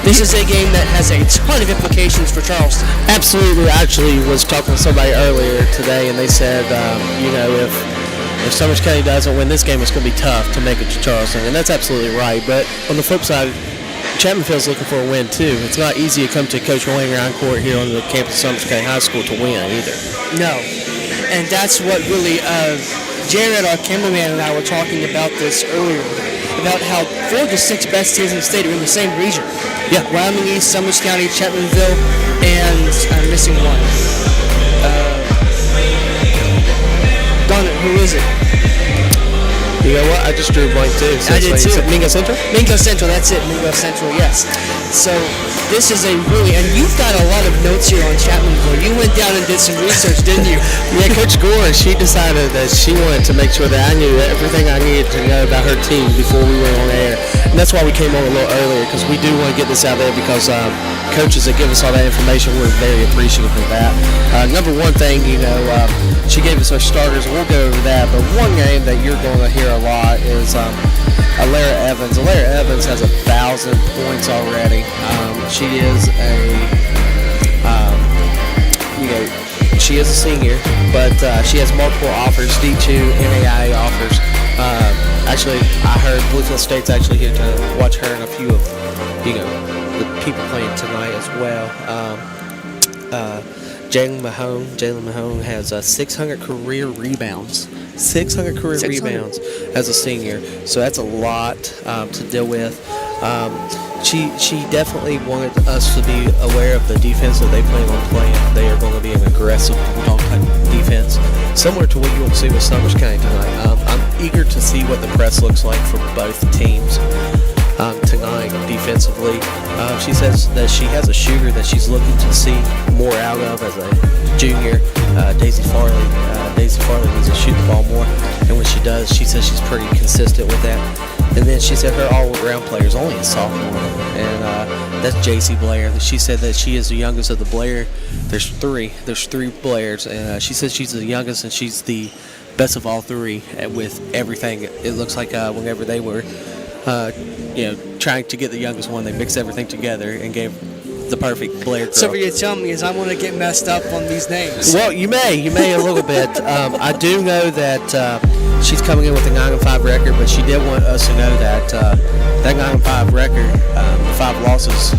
This is a game that has a ton of implications for Charleston. Absolutely. I actually was talking to somebody earlier today, and they said, if Summers County doesn't win this game, it's going to be tough to make it to Charleston, and that's absolutely right. But on the flip side, Chapmanville's looking for a win too. It's not easy to come to Coach Wayne Ryan Court here on the campus of Summers County High School to win either. No, and that's what really Jared, our cameraman, and I were talking about this earlier, about how 4 of the 6 best teams in the state are in the same region. Yeah. Wyoming East, Summers County, Chapmanville, and I'm missing one. Darn it, who is it? You know what? I just drew a blank too. So I did too. Mingo Central? Mingo Central, that's it. Mingo Central, yes. So this is a really, and you've got a lot of notes here on Chapmanville. You went down and did some research, didn't you? Yeah, Coach Gore, she decided that she wanted to make sure that I knew everything I needed to know about her team before we went on air. And that's why we came on a little earlier, because we do want to get this out there because coaches that give us all that information, we're very appreciative of that. Number one thing, she gave us our starters. We'll go over that. But one game that you're going to hear a lot is Alara Evans. Alara Evans has 1,000 points already. She is she is a senior, but she has multiple offers, D2, NAIA offers. Actually, I heard Bluefield State's actually here to watch her and a few of the people playing tonight as well. Jalen Mahone has 600 career rebounds. 600 career rebounds as a senior, so that's a lot to deal with. She definitely wanted us to be aware of the defense that they plan on playing. They are going to be an aggressive bulldog type defense, similar to what you will see with Summers County tonight. I'm eager to see what the press looks like for both teams tonight defensively. She says that she has a shooter that she's looking to see more out of as a junior, Daisy Farley. Daisy Farley needs to shoot the ball more, and when she does, she says she's pretty consistent with that. And then she said her all-around player is only a sophomore, and that's JC Blair. She said that she is the youngest of the Blair. There's three Blairs, and she says she's the youngest, and she's the best of all three with everything. It looks like whenever they were trying to get the youngest one, they mixed everything together and gave the perfect Blair girl. So what you're telling me is I want to get messed up on these names. Well, you may a little bit. I do know that she's coming in with a 9-5 record, but she did want us to know that that 9-5 record, the 5 losses,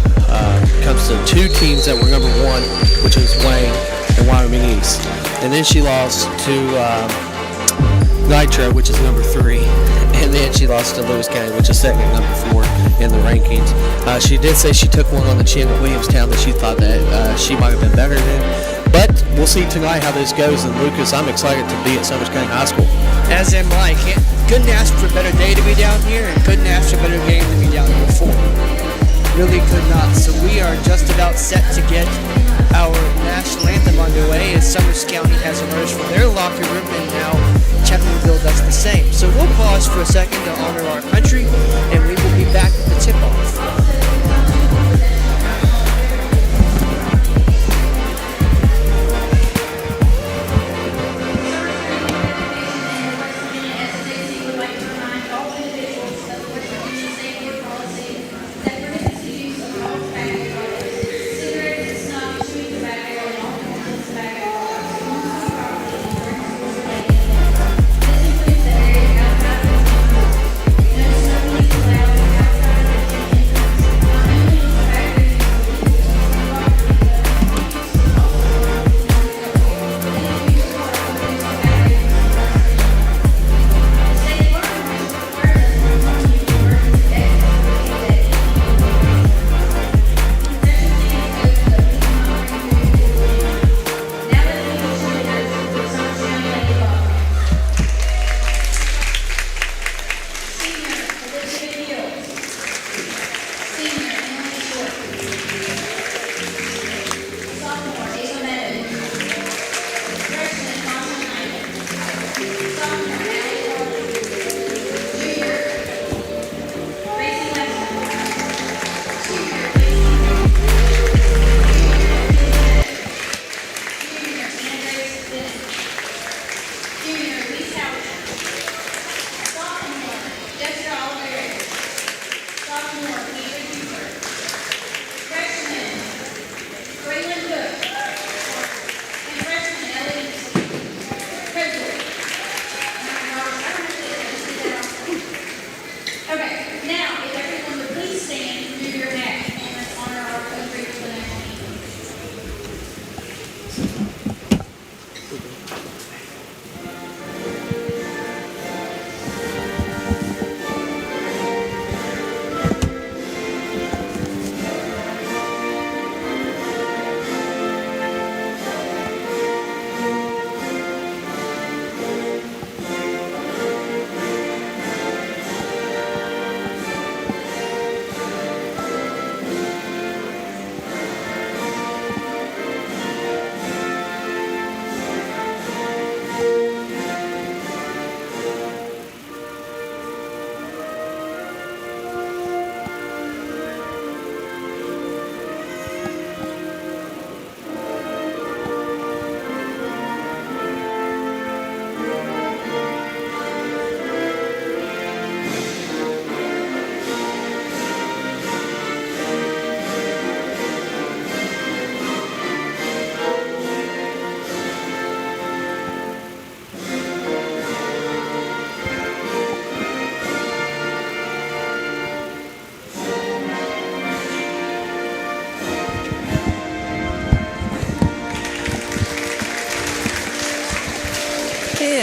comes to 2 teams that were number 1, which was Wayne and Wyoming East, and then she lost to Nitro, which is number 3. And then she lost to Lewis County, which is second at number 4 in the rankings. She did say she took one on the chin at Williamstown that she thought that she might have been better than. But we'll see tonight how this goes. And Lucas, I'm excited to be at Summers County High School. As am I. Couldn't ask for a better day to be down here, and couldn't ask for a better game to be down here for. Really could not. So we are just about set to get our national anthem underway as Summers County has emerged from their locker room, and now Chapmanville does the same. So we'll pause for a second to honor our country, and we will be back with the tip-off.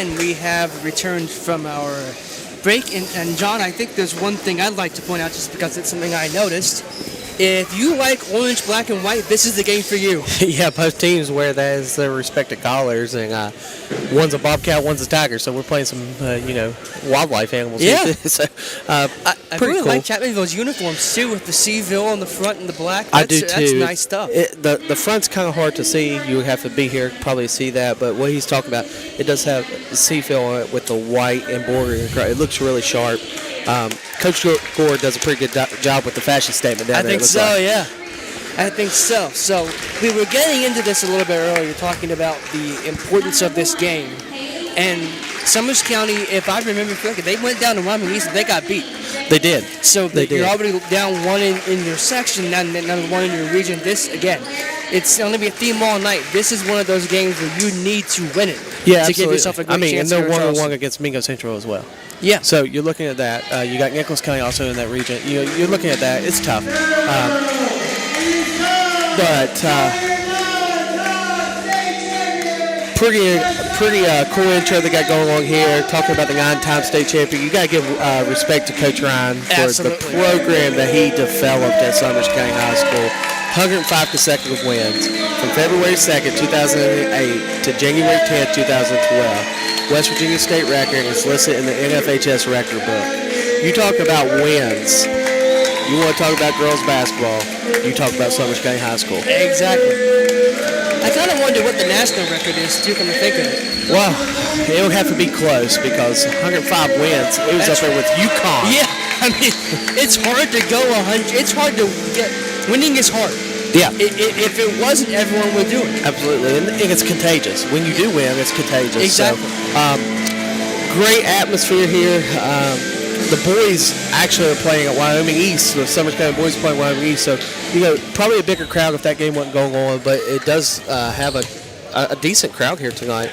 again, we have returned from our break. And John, I think there's one thing I'd like to point out just because it's something I noticed. If you like orange, black, and white, this is the game for you. Yeah, both teams wear that as their respective collars, and one's a bobcat, one's a tiger. So we're playing some, wildlife animals. Yeah. So, I pretty really cool. like Chapmanville's uniforms too, with the Seaville on the front and the black. I do too. That's nice stuff. The front's kind of hard to see. You would have to be here probably to see that. But what he's talking about, it does have the Seaville on it with the white embroidery. It looks really sharp. Coach Gore does a pretty good job with the fashion statement down there. I think so, yeah. I think so. So we were getting into this a little bit earlier, talking about the importance of this game. And Summers County, if I remember correctly, they went down to Wyoming East and they got beat. They did. So They did. you're already down one in your section, now another one in your region. This, again, it's going to be a theme all night. This is one of those games where you need to win it to give yourself a great chance. And they're 1-1 against Mingo Central as well. Yeah. So you're looking at that. You got Nicholas County also in that region. You're looking at that. It's tough. Pretty cool intro they got going on here, talking about the 9-time state champion. You got to give respect to Coach Ryan for Absolutely. the program that he developed at Summers County High School. 105 consecutive wins from February 2nd, 2008 to January 10th, 2012. West Virginia state record is listed in the NFHS record book. You talk about wins. You want to talk about girls basketball, you talk about Summers County High School. Exactly. I kind of wonder what the national record is, too, come to think of it. Well, it would have to be close because 105 wins, it was up there with UConn. Yeah, I mean, it's hard to go 100. It's hard to get. Winning is hard. Yeah. If it wasn't, everyone would do it. Absolutely, and it's contagious. When you do win, it's contagious. Exactly. So, great atmosphere here. The boys actually are playing at Wyoming East. The Summers County boys are playing Wyoming East. So, probably a bigger crowd if that game wasn't going on, but it does have a decent crowd here tonight.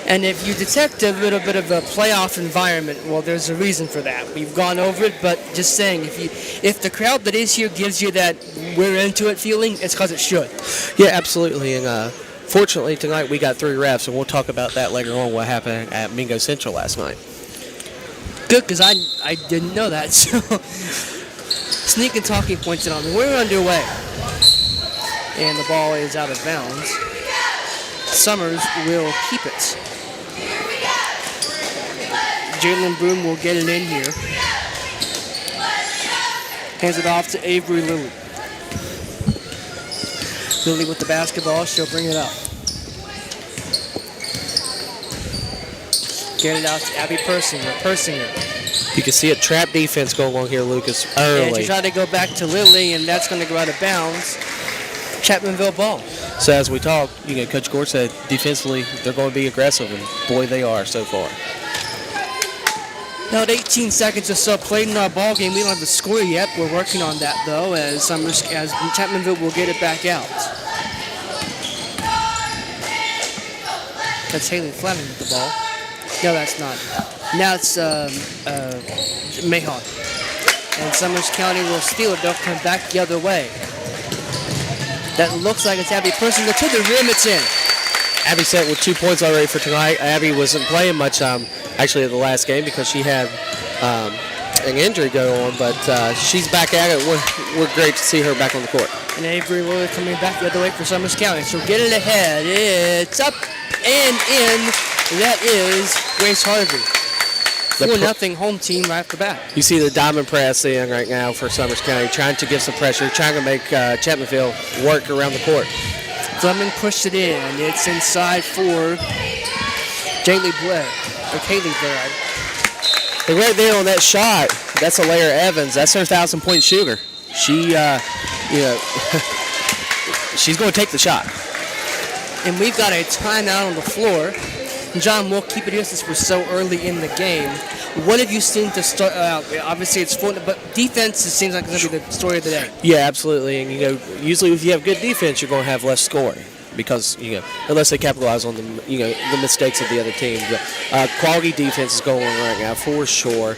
And if you detect a little bit of a playoff environment, well, there's a reason for that. We've gone over it, but just saying, if the crowd that is here gives you that we're into it feeling, it's because it should. Yeah, absolutely. And fortunately, tonight we got 3 refs, and we'll talk about that later on, what happened at Mingo Central last night. Good, because I didn't know that. So, sneaking talking points in on me. We're underway. And the ball is out of bounds. Summers will keep it. Jalen Broom will get it in here. Hands it off to Avery Lilly. Lilly with the basketball. She'll bring it up. Get it out to Abby Persinger. You can see a trap defense going on here, Lucas, early. And she tried to go back to Lilly, and that's going to go out of bounds. Chapmanville ball. So as we talk, Coach Gore said defensively they're going to be aggressive, and boy, they are so far. Now, 18 seconds or so played in our ball game. We don't have the score yet. We're working on that, though, as Chapmanville will get it back out. That's Haley Fleming with the ball. No, that's not. Now it's Mahon. And Summers County will steal it. They'll come back the other way. That looks like it's Abby Persinger to the rim. It's in. Abby set with 2 points already for tonight. Abby wasn't playing much actually at the last game because she had an injury go on, but she's back at it. We're great to see her back on the court. And Avery Lillard coming back the other way for Summers County. So get it ahead. It's up and in. That is Grace Harvey. 4-0 home team right off the bat. You see the diamond press in right now for Summers County, trying to give some pressure, trying to make Chapmanville work around the court. Fleming pushed it in. It's inside for Kaylee Blair. And right there on that shot, that's Alaire Evans. That's her 1,000-point shooter. She, she's going to take the shot. And we've got a timeout on the floor. John, we'll keep it here since we're so early in the game. What have you seen to start out? Obviously, it's fun, but defense, it seems like it's going to be the story of the day. Yeah, absolutely. And, usually if you have good defense, you're going to have less scoring because, unless they capitalize on the mistakes of the other team. But quality defense is going on right now for sure.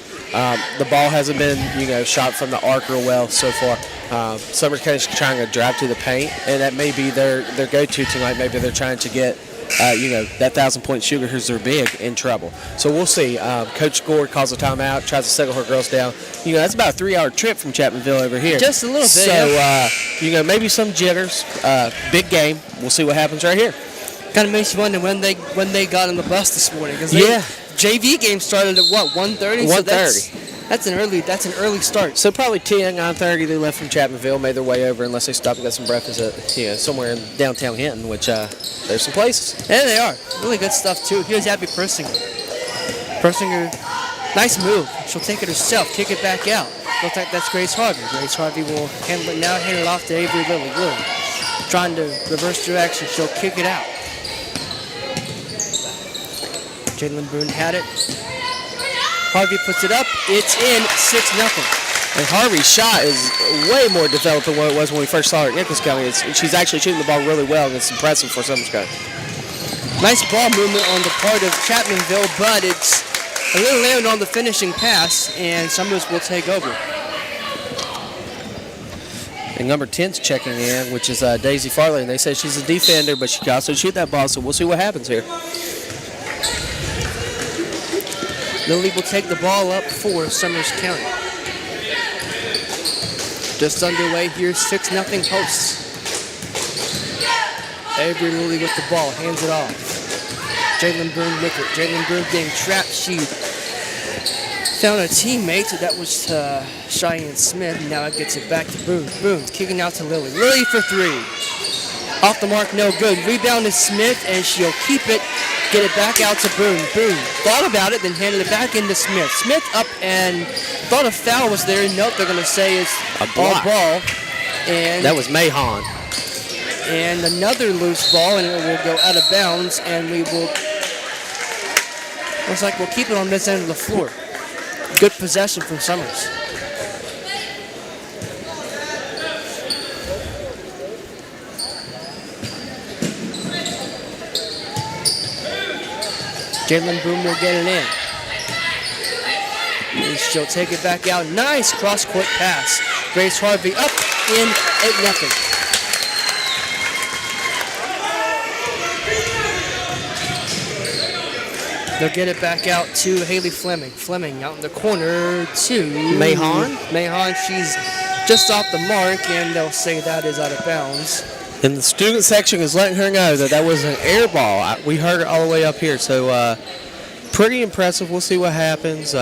The ball hasn't been, shot from the arc real well so far. Summers County's trying to drive to the paint, and that may be their go-to tonight. Maybe they're trying to get that 1,000-point Sugarers are big in trouble. So we'll see. Coach Gore calls a timeout, tries to settle her girls down. That's about a 3-hour trip from Chapmanville over here. Just a little bit. So, maybe some jitters. Big game. We'll see what happens right here. Kind of makes you wonder when they got on the bus this morning. Cause JV game started at what, 1:30? 1:30. That's an early start. So probably 9:30 they left from Chapmanville, made their way over, unless they stopped and got some breakfast at somewhere in downtown Hinton, which there's some places. Yeah, they are. Really good stuff too. Here's Abby Persinger. Persinger, nice move. She'll take it herself, kick it back out. Looks like that's Grace Harvey. Grace Harvey will handle it now, hand it off to Avery Lilly. Lilly trying to reverse direction. She'll kick it out. Jalen Boone had it. Harvey puts it up. It's in, 6-0. And Harvey's shot is way more developed than what it was when we first saw her at Nichols County. She's actually shooting the ball really well, and it's impressive for Summers County. Nice ball movement on the part of Chapmanville, but it's a little late on the finishing pass, and Summers will take over. And number 10's checking in, which is Daisy Farley, and they say she's a defender, but she can also shoot that ball, so we'll see what happens here. Lilly will take the ball up for Summers County. Just underway here, 6-0 hosts. Avery Lilly with the ball, hands it off. Jalen Boone with it. Jalen Boone getting trapped. She found a teammate. That was Cheyenne Smith. Now it gets it back to Boone. Boone kicking out to Lilly. Lilly for 3. Off the mark, no good. Rebound is Smith, and she'll keep it. Get it back out to Boone. Boone thought about it, then handed it back into Smith. Smith up and thought a foul was there. Nope, they're going to say it's a all ball. And that was Mahon. And another loose ball, and it will go out of bounds, and we will, looks like we'll keep it on this end of the floor. Good possession from Summers. Jalen Boone will get it in. And she'll take it back out. Nice cross-court pass. Grace Harvey up in 8-0. They'll get it back out to Haley Fleming. Fleming out in the corner to Mahon. Mahon, she's just off the mark, and they'll say that is out of bounds. And the student section is letting her know that was an air ball. We heard it all the way up here. So pretty impressive. We'll see what happens.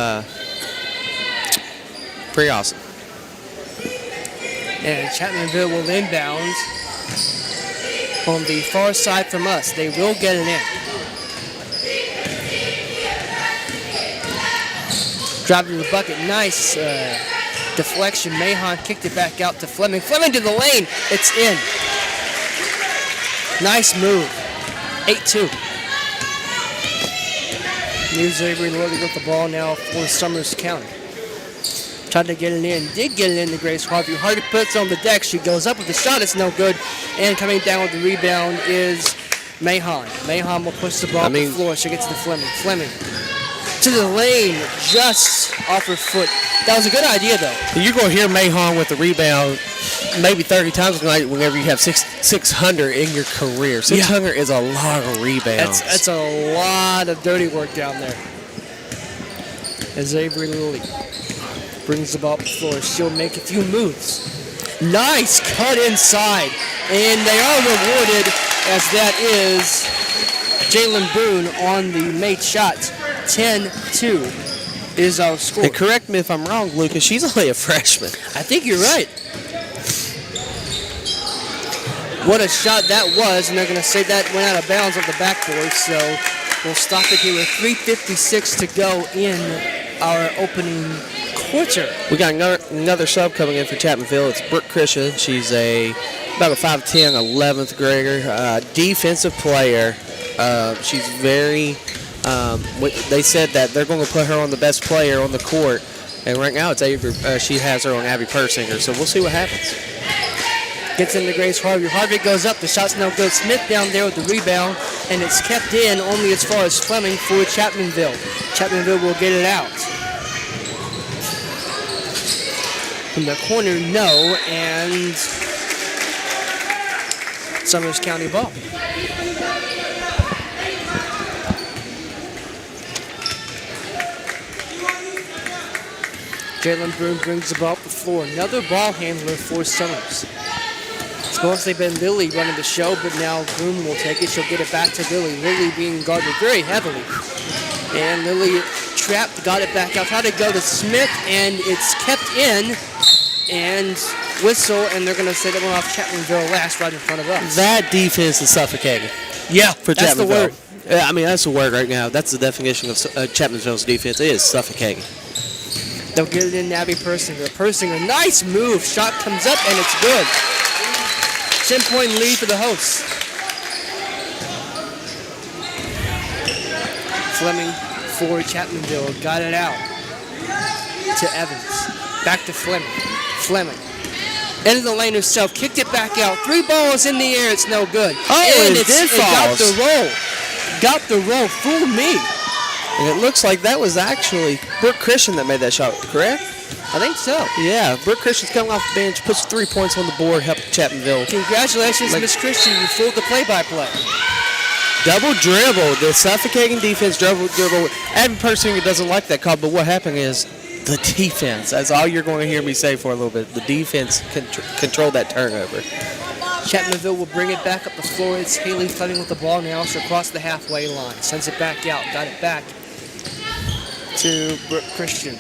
Pretty awesome. And Chapmanville will inbound on the far side from us. They will get it in. Driving the bucket. Nice deflection. Mahon kicked it back out to Fleming. Fleming to the lane. It's in. Nice move. 8-2. Here's Avery Lilly with the ball now for Summers County. Tried to get it in. Did get it in to Grace Harvey. Harvey puts it on the deck. She goes up with the shot. It's no good. And coming down with the rebound is Mahon. Mahon will push the ball to the floor. She gets to Fleming. Fleming to the lane, just off her foot. That was a good idea, though. You're going to hear Mahon with the rebound maybe 30 times tonight whenever you have 600 in your career. 600 is a lot of rebounds. That's a lot of dirty work down there. As Avery Lilly brings the ball up the floor, she'll make a few moves. Nice cut inside. And they are rewarded, as that is Jalen Boone on the made shot. 10-2 is our score. And correct me if I'm wrong, Lucas, she's only a freshman. I think you're right. What a shot that was, and they're going to say that went out of bounds off the backboard, so we'll stop it here with 3:56 to go in our opening quarter. We got another sub coming in for Chapmanville. It's Brooke Christian. She's about a 5'10", 11th grader, defensive player. She's very... they said that they're going to put her on the best player on the court, and right now it's Avery. She has her on Abby Persinger, so we'll see what happens. Gets into Grace Harvey. Harvey goes up. The shot's no good. Smith down there with the rebound, and it's kept in only as far as Fleming for Chapmanville. Chapmanville will get it out. From the corner, no, and Summers County ball. Jalen Broom brings the ball up the floor. Another ball handler for Summers. It's mostly been Lily running the show, but now Broom will take it. She'll get it back to Lily. Lily being guarded very heavily. And Lily trapped, got it back out. Tried to go to Smith, and it's kept in. And whistle, and they're going to say that one off Chapmanville last right in front of us. That defense is suffocating. Yeah, for that's the word. Yeah, I mean, that's the word right now. That's the definition of Chapmanville's defense. It is suffocating. They'll get it in to Abby Persinger. Persinger, nice move. Shot comes up, and it's good. 10-point lead for the hosts. Fleming for Chapmanville. Got it out to Evans. Back to Fleming. Fleming. Into the lane herself. Kicked it back out. 3 balls in the air. It's no good. Oh, and it did fall. Got the roll. Got the roll. Fooled me. And it looks like that was actually Brooke Christian that made that shot, correct? I think so. Yeah, Brooke Christian's coming off the bench, puts 3 points on the board, helped Chapmanville. Congratulations, Miss Christian. You fooled the play-by-play. Double dribble. The suffocating defense, double dribble. Abby Persinger doesn't like that call, but what happened is the defense. That's all you're going to hear me say for a little bit. The defense controlled that turnover. Chapmanville will bring it back up the floor. It's Haley fighting with the ball now. She'll cross the halfway line. Sends it back out. Got it back to Brooke Christian.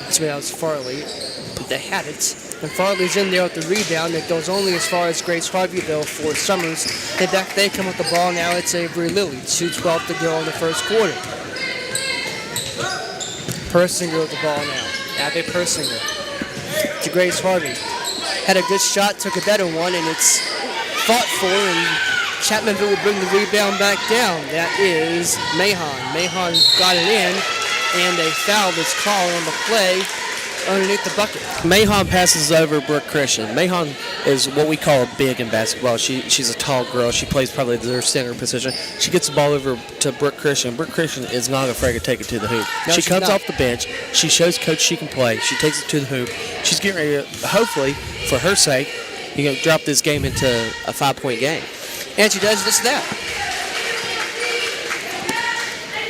So that was Farley. They had it. And Farley's in there with the rebound. It goes only as far as Grace Harvey, though, for Summers. They come with the ball now. It's Avery Lilly. 2:12 to go in the first quarter. Persinger with the ball now. Abby Persinger to Grace Harvey. Had a good shot, took a better one, and it's fought for, and Chapmanville will bring the rebound back down. That is Mahon. Mahon got it in, and a foul is called on the play underneath the bucket. Mahon passes over Brooke Christian. Mahon is what we call a big in basketball. She's a tall girl. She plays probably their center position. She gets the ball over to Brooke Christian. Brooke Christian is not afraid to take it to the hoop. No, she comes not. off the bench. She shows coach she can play. She takes it to the hoop. She's getting ready to, hopefully, for her sake, drop this game into a 5-point game. And she does just that.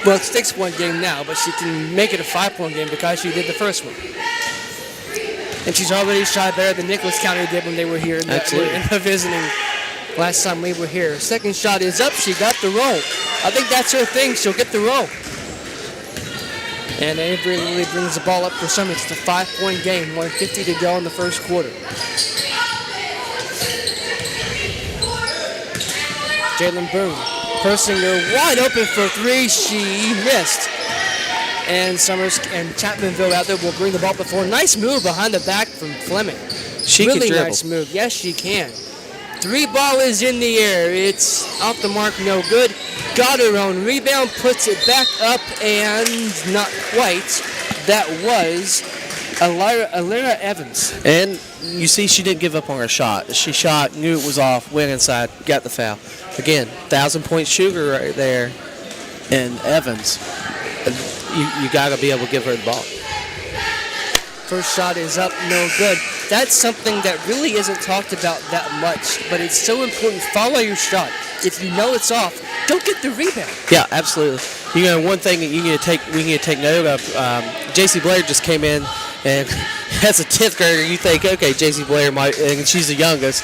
Well, it's a 6-point game now, but she can make it a 5-point game because she did the first one. And she's already shot better than Nicholas County did when they were here in the visiting last time we were here. Second shot is up. She got the roll. I think that's her thing. She'll get the roll. And Avery Lilly brings the ball up for Summers. It's a 5-point game. 1:50 to go in the first quarter. Jalen Boone. Persinger wide open for 3. She missed. And Summers and Chapmanville out there will bring the ball before. Nice move behind the back from Fleming. She really can dribble. Nice move. Yes, she can. 3 ball is in the air. It's off the mark, no good. Got her own rebound, puts it back up, and not quite. That was Alira Evans. And you see she didn't give up on her shot. She shot, knew it was off, went inside, got the foul. Again, 1,000-point shooter right there. And Evans, you got to be able to give her the ball. First shot is up, no good. That's something that really isn't talked about that much, but it's so important. Follow your shot. If you know it's off, don't get the rebound. Yeah, absolutely. One thing that we need to take note of, J.C. Blair just came in, and as a 10th grader, you think, okay, J.C. Blair might, and she's the youngest.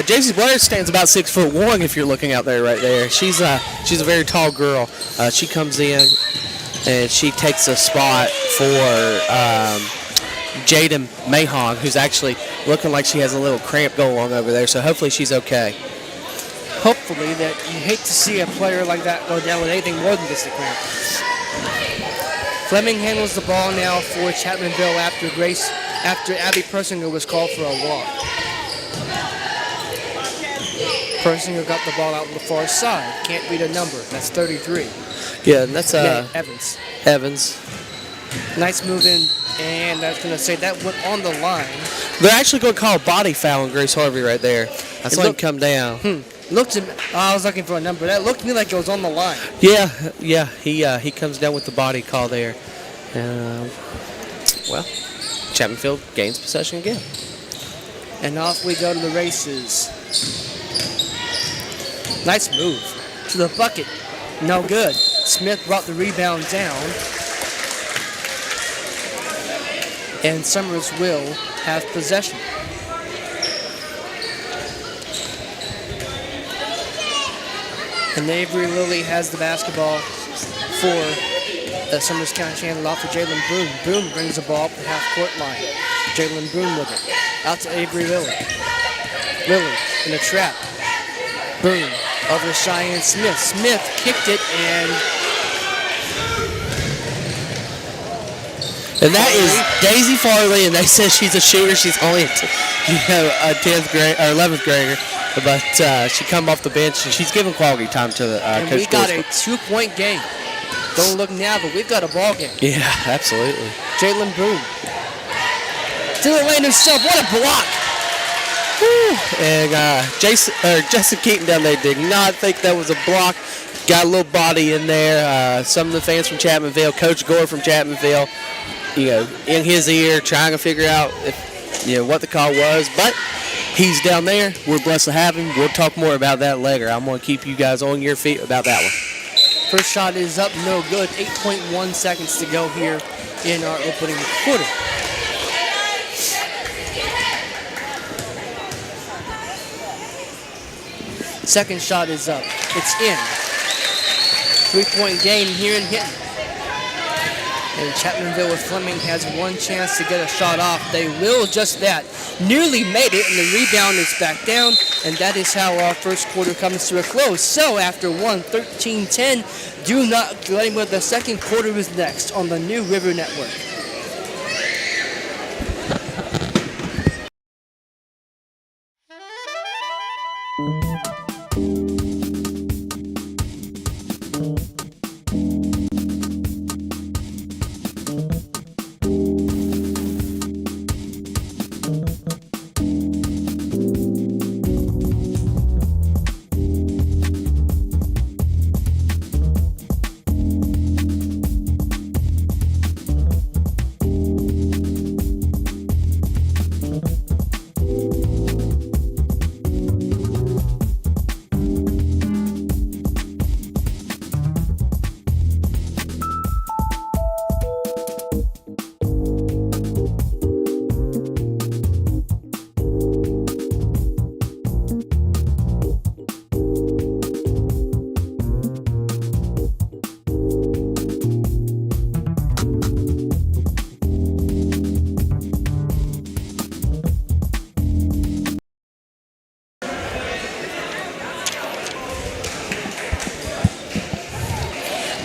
J.C. Blair stands about 6'1" if you're looking out there right there. She's a very tall girl. She comes in, and she takes a spot for Jaden Mahon, who's actually looking like she has a little cramp going on over there, so hopefully she's okay. Hopefully that you hate to see a player like that go down with anything more than just a cramp. Fleming handles the ball now for Chapmanville after Abby Persinger was called for a walk. Persinger got the ball out on the far side. Can't read a number. That's 33. Yeah, and that's Evans. Evans. Nice move in, and I was going to say that went on the line. They're actually going to call a body foul on Grace Harvey right there. I saw him come down. I was looking for a number. That looked to me like it was on the line. Yeah. He comes down with the body call there. Chapmanville gains possession again. And off we go to the races. Nice move to the bucket. No good. Smith brought the rebound down. and Summers will have possession. And Avery Lilly has the basketball for the Summers County Chandler off to Jalen Boone. Boone brings the ball up the half-court line. Jalen Boone with it. Out to Avery Lilly. Lilly in a trap. Boone over Cheyenne Smith. Smith kicked it and that is Daisy Farley, and they said she's a shooter. She's only a 10th grade or 11th grader, but she come off the bench and she's giving quality time to and Coach we got Dorsey. a 2-point game. Don't look now, but we've got a ball game. Yeah, absolutely. Jalen Boone. To the lane himself. What a block! Woo. And Justin Keaton down there did not think that was a block. Got a little body in there. Some of the fans from Chapmanville, Coach Gore from Chapmanville, in his ear, trying to figure out what the call was. But he's down there. We're blessed to have him. We'll talk more about that later. I'm going to keep you guys on your feet about that one. First shot is up, no good. 8.1 seconds to go here in our opening quarter. Second shot is up. It's in. 3-point game here in Hinton. And Chapmanville with Fleming has one chance to get a shot off. They will just that. Nearly made it, and the rebound is back down. And that is how our first quarter comes to a close. So after 13-10, do not go anywhere. The second quarter is next on the New River Network.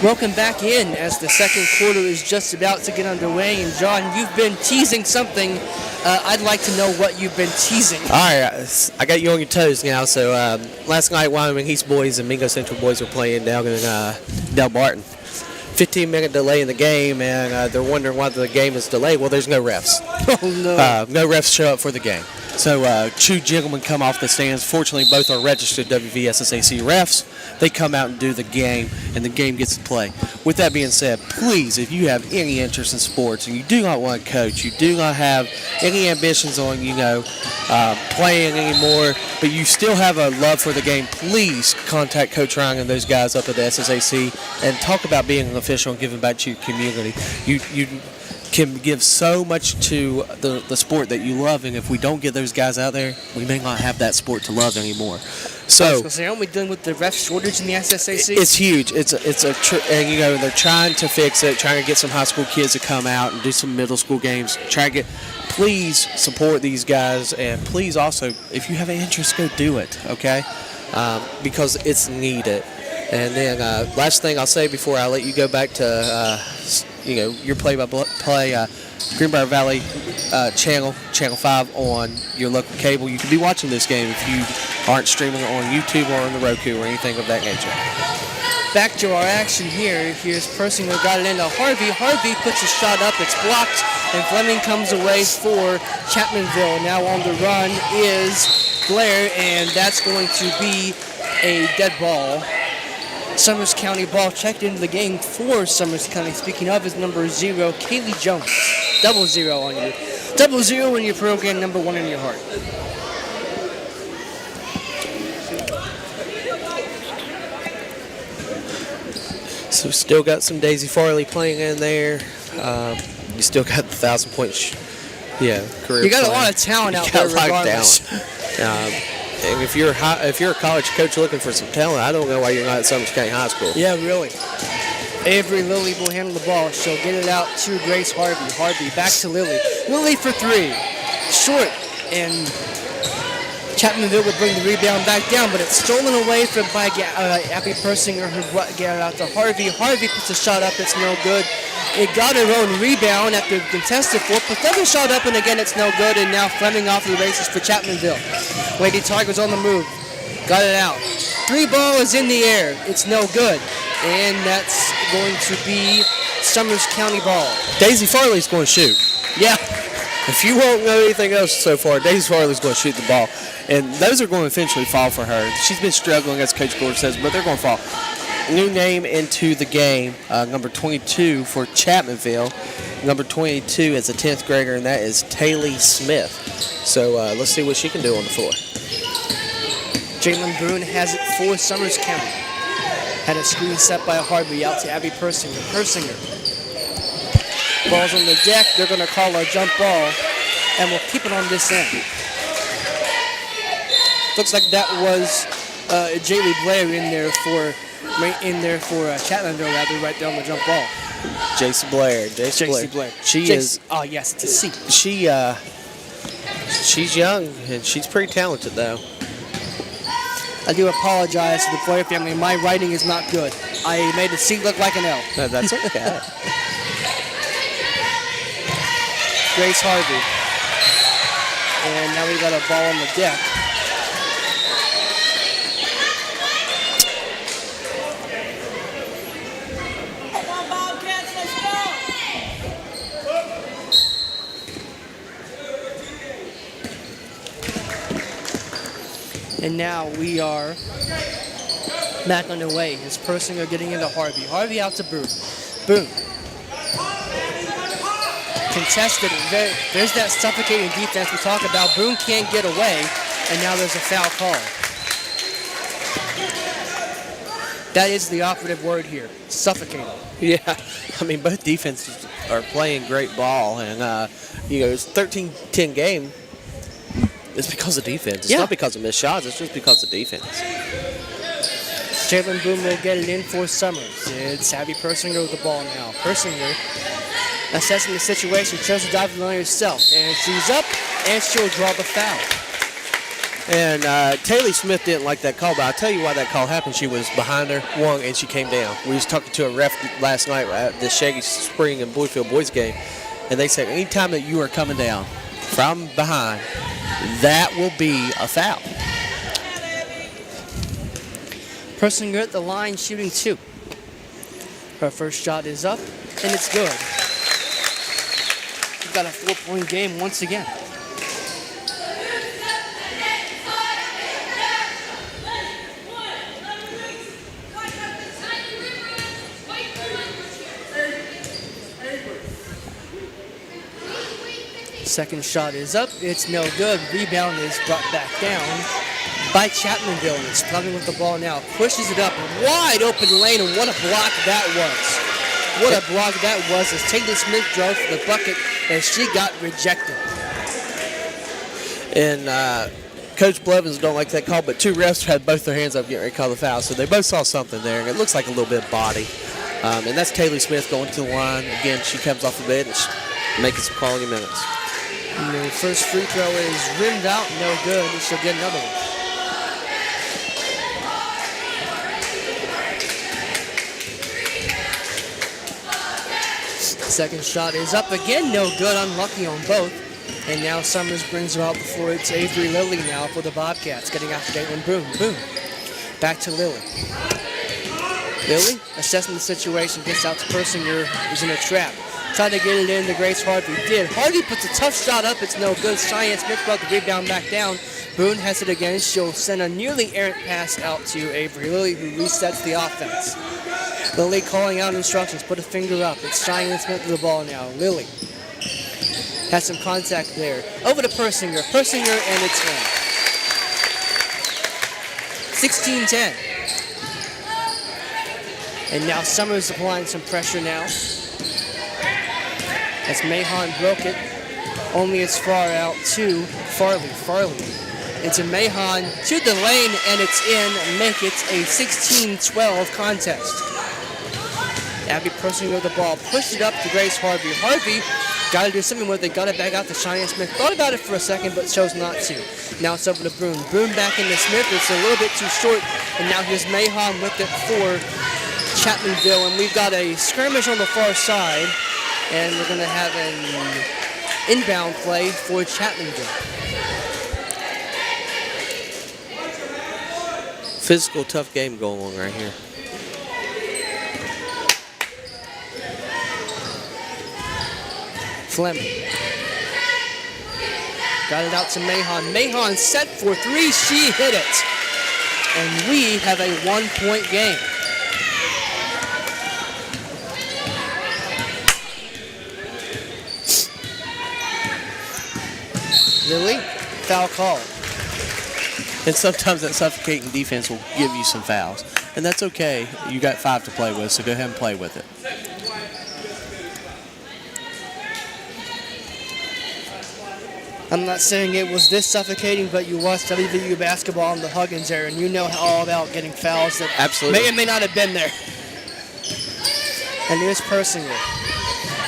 Welcome back in as the second quarter is just about to get underway. And John, you've been teasing something. I'd like to know what you've been teasing. All right, I got you on your toes now. So last night, Wyoming East boys and Mingo Central boys were playing down in Del Barton. 15-minute delay in the game, and they're wondering why the game is delayed. Well, there's no refs. Oh, no. No refs show up for the game. So two gentlemen come off the stands. Fortunately, both are registered WVSSAC refs. They come out and do the game, and the game gets to play. With that being said, please, if you have any interest in sports and you do not want to coach, you do not have any ambitions on, playing anymore, but you still have a love for the game, please contact Coach Ryan and those guys up at the SSAC and talk about being an official and giving back to your community. You can give so much to the sport that you love, and if we don't get those guys out there, we may not have that sport to love anymore. So, aren't we dealing with the ref shortage in the SSAC? It's huge. And they're trying to fix it, trying to get some high school kids to come out and do some middle school games. Please support these guys, and please also, if you have an interest, go do it, okay? Because it's needed. And then last thing I'll say before I let you go back to your play-by-play Greenbrier Valley Channel 5 on your local cable. You can be watching this game if you aren't streaming it on YouTube or on the Roku or anything of that nature. Back to our action here. Here's Persinger, got it into Harvey. Harvey puts a shot up. It's blocked, and Fleming comes away for Chapmanville. Now on the run is Blair, and that's going to be a dead ball. Summers County ball checked into the game for Summers County. Speaking of, is number 0, Kaylee Jones. 0 on you. 0 in your program, number 1 in your heart. So still got some Daisy Farley playing in there. You still got the 1,000-point, career. You got a plan. lot of talent out You there, got a lot of regardless. talent. And if you're a college coach looking for some talent, I don't know why you're not at Summers County High School. Yeah, really. Avery Lilly will handle the ball. She'll get it out to Grace Harvey. Harvey back to Lilly. Lilly for three. Short. And Chapmanville will bring the rebound back down, but it's stolen away by Abby Persinger, who got it out to Harvey. Harvey puts a shot up. It's no good. It got her own rebound after contested for. Puts another shot up, and again it's no good. And now Fleming off the races for Chapmanville. Lady Tigers on the move. Got it out. Three ball is in the air. It's no good. And that's going to be Summers County ball. Daisy Farley's going to shoot. Yeah. If you won't know anything else so far, Daisy Farley's going to shoot the ball. And those are going to eventually fall for her. She's been struggling, as Coach Gordon says, but they're going to fall. New name into the game, number 22 for Chapmanville. Number 22 is a 10th grader, and that is Taylor Smith. So let's see what she can do on the floor. Jalen Boone has it for Summers County. Had a screen set by Harvey out to Abby Persinger. Persinger. Ball's on the deck. They're going to call a jump ball, and we'll keep it on this end. Looks like that was Jaylee Blair in there for Chapmanville, rather, right there on the jump ball. Jason Blair. Jason Blair. She is. Oh yes, it's a C. She's young and she's pretty talented though. I do apologize to the Blair family. My writing is not good. I made a C look like an L. No, that's okay. Grace Harvey. And now we got a ball on the deck. And now we are back underway. As Persinger getting into Harvey. Harvey out to Boone. Boone. Contested. There's that suffocating defense we talked about. Boone can't get away, and now there's a foul call. That is the operative word here. Suffocating. Yeah, I mean, both defenses are playing great ball, and, it's a 13-10 game. It's because of defense. It's not because of missed shots. It's just because of defense. Jalen Boone will get it in for Summers. It's Abby Persinger with the ball now. Persinger assessing the situation. Chose to dive on herself. And she's up, and she'll draw the foul. And Taylor Smith didn't like that call, but I'll tell you why that call happened. She was behind her, one, and she came down. We was talking to a ref last night at the Shaggy Spring and Boyfield boys game, and they said anytime that you are coming down from behind, that will be a foul. Persinger at the line shooting two. Her first shot is up, and it's good. We've got a 4-point game once again. Second shot is up. It's no good. Rebound is brought back down by Chapmanville. It's Fleming with the ball now. Pushes it up. Wide open lane, and what a block that was. What a block that was as Taylor Smith drove for the bucket, and she got rejected. And Coach Blevins don't like that call, but two refs had both their hands up getting ready to call the foul, so they both saw something there, and it looks like a little bit of body. And that's Taylor Smith going to the line. Again, she comes off the bench, making some quality minutes. And the first free throw is rimmed out, no good. She'll get another one. Second shot is up again, no good. Unlucky on both. And now Summers brings her out before it's Avery Lilly now for the Bobcats. Getting after Caitlin Boone. Boone. Back to Lilly. Lilly assessing the situation, gets out to Persinger, who's in a trap. Tried to get it in to Grace Harvey. Did. Harvey puts a tough shot up. It's no good. Cheyenne Smith brought the rebound back down. Boone has it again. She'll send a nearly errant pass out to Avery Lilly, who resets the offense. Lilly calling out instructions. Put a finger up. It's Cheyenne Smith with the ball now. Lilly has some contact there. Over to Persinger. Persinger, and it's in. 16-10. And now Summers applying some pressure now. as Mahon broke it only as far out to Farley. Farley into Mahon to the lane, and it's in. Make it a 16-12 contest. Abby Persinger with the ball, pushed it up to Grace Harvey. Harvey got to do something with it, got it back out to Cheyenne Smith. Thought about it for a second, but chose not to. Now it's over to Broom. Broom back into Smith. It's a little bit too short, and now here's Mahon with it for Chapmanville, and we've got a skirmish on the far side, and we're going to have an inbound play for Chapmanville. Physical, tough game going on right here. Fleming got it out to Mahon. Mahon set for three. She hit it. And we have a 1-point game. Lily, foul call. And sometimes that suffocating defense will give you some fouls. And that's okay. You got 5 to play with, so go ahead and play with it. I'm not saying it was this suffocating, but you watched WVU basketball in the Huggins era, and you know all about getting fouls that absolutely may or may not have been there. And here's Persinger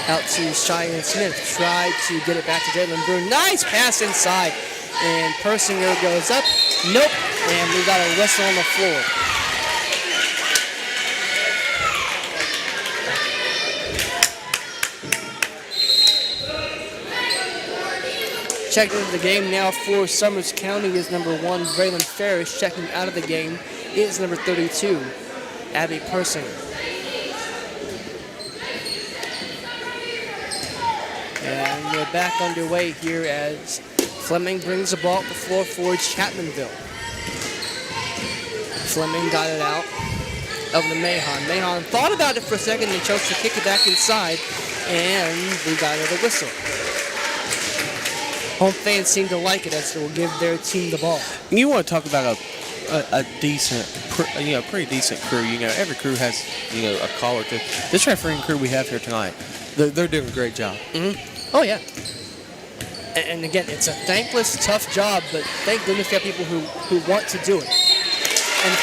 out to Cheyenne Smith. Tried to get it back to Jalen Broom. Nice pass inside. And Persinger goes up. Nope. And we got a whistle on the floor. Checking into the game now for Summers County is number 1, Braylon Ferris. Checking out of the game is number 32, Abby Persinger. And we're back underway here as Fleming brings the ball up the floor for Chapmanville. Fleming got it out over to Mahon. Mahon thought about it for a second and chose to kick it back inside, and we got another whistle. Home fans seem to like it as they will give their team the ball. You want to talk about a decent, pretty decent crew. Every crew has, a call or two. This refereeing crew we have here tonight, they're doing a great job. Mm-hmm. Oh, yeah. And again, it's a thankless, tough job, but thank goodness we have people who want to do it. And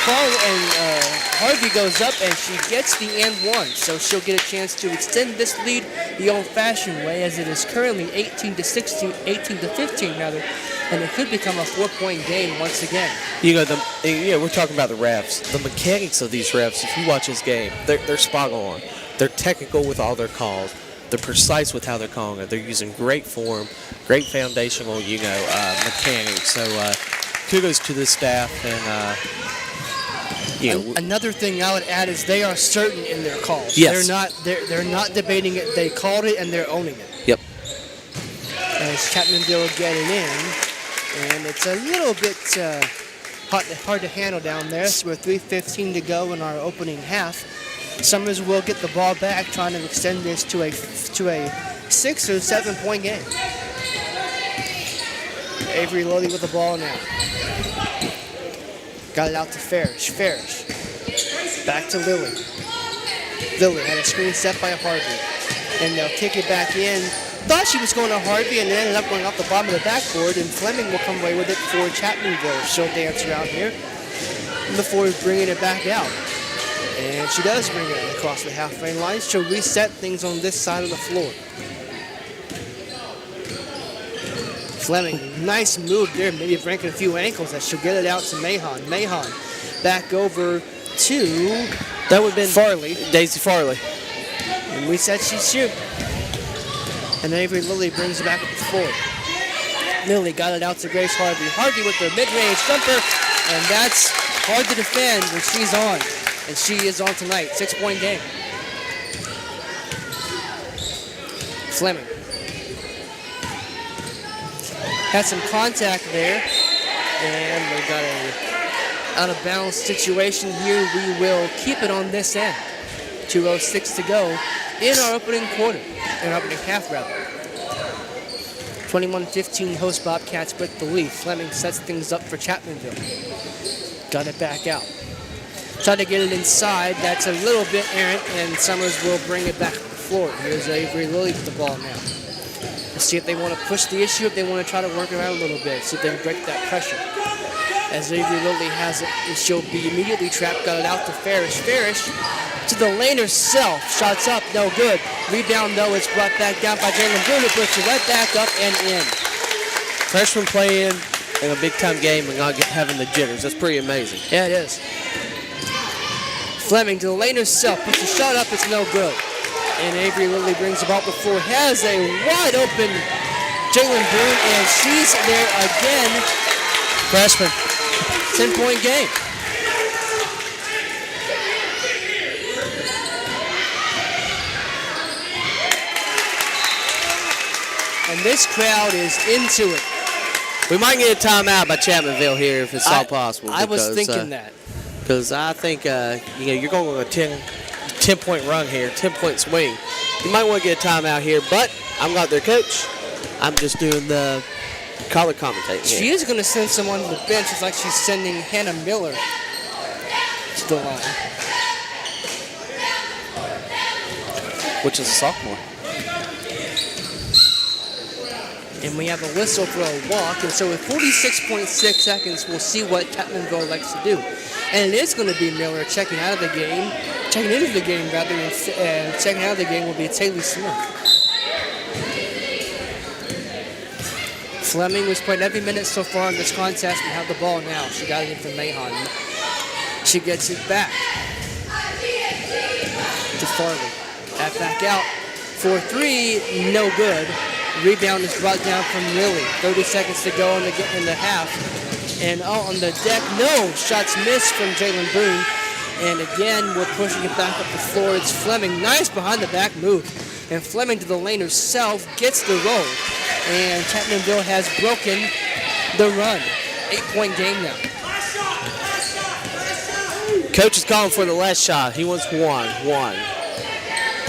Harvey goes up and she gets the and one, so she'll get a chance to extend this lead the old-fashioned way, as it is currently 18 to 15 rather, and it could become a 4-point game once again. We're talking about the refs. The mechanics of these refs, if you watch this game, they're spot on. They're technical with all their calls. They're precise with how they're calling it. They're using great form, great foundational, mechanics. So kudos to the staff and. Another thing I would add is they are certain in their calls. Yes. They're not debating it. They called it and they're owning it. Yep. As Chapmanville getting in, and it's a little bit hard to handle down there. So with 3:15 to go in our opening half, Summers will get the ball back, trying to extend this to a 6 or 7 point game. Avery Lodi with the ball now. Got it out to Farish. Farish. Back to Lily. Lily had a screen set by Harvey. And they'll kick it back in. Thought she was going to Harvey and it ended up going off the bottom of the backboard, and Fleming will come away with it for Chapmanville. She'll dance around here before bringing it back out. And she does bring it across the halfway line. She'll reset things on this side of the floor. Fleming, nice move there, maybe breaking a few ankles as she'll get it out to Mahon. Mahon back over to, that would have been Farley. Daisy Farley. And we said she'd shoot. And Avery Lilly brings it back up the floor. Lilly got it out to Grace Harvey. Harvey with the mid-range jumper, and that's hard to defend when she's on. And she is on tonight, 6-point game. Fleming. Had some contact there, and we've got a out-of-bounds situation here. We will keep it on this end. 2:06 to go in our opening half rather. 21-15 host Bobcats with the lead. Fleming sets things up for Chapmanville. Got it back out. Tried to get it inside. That's a little bit errant, and Summers will bring it back to the floor. Here's Avery Lilly with the ball now. Let's see if they want to push the issue, if they want to try to work around a little bit, see if they can break that pressure. As Avery Lilly has it, and she'll be immediately trapped, got it out to Farish. Farish to the lane herself. Shots up, no good. Rebound, though, is brought back down by Jalen Boone, who puts it right back up and in. Freshman playing in a big-time game and not having the jitters. That's pretty amazing. Yeah, it is. Fleming to the lane herself, puts a shot up, it's no good. And Avery Lilly brings the ball up the floor, has a wide open Jalen Boone, and she's there again. Freshman. 10-point game. And this crowd is into it. We might get a timeout by Chapmanville here if it's all possible. I was thinking that. Because I think you're going on a 10-point run here, 10-point swing. You might want to get a timeout here, but I'm not their coach. I'm just doing the color commentating here. She is going to send someone to the bench. It's like she's sending Hannah Miller to the line. Which is a sophomore. And we have a whistle for a walk. And so with 46.6 seconds, we'll see what Chapmanville likes to do. And it is going to be Miller checking into the game, and checking out of the game will be Taylor Smith. Fleming was playing every minute so far in this contest and have the ball now. She got it from Mahon. She gets it back to Farley. That back out for three, no good. Rebound is brought down from Lilly. 30 seconds to go in the half. And on the deck, no. Shots missed from Jalen Boone. And again, we're pushing it back up the floor. It's Fleming. Nice behind the back move. And Fleming to the lane herself gets the roll. And Chapmanville has broken the run. 8-point game now. Coach is calling for the last shot. He wants one.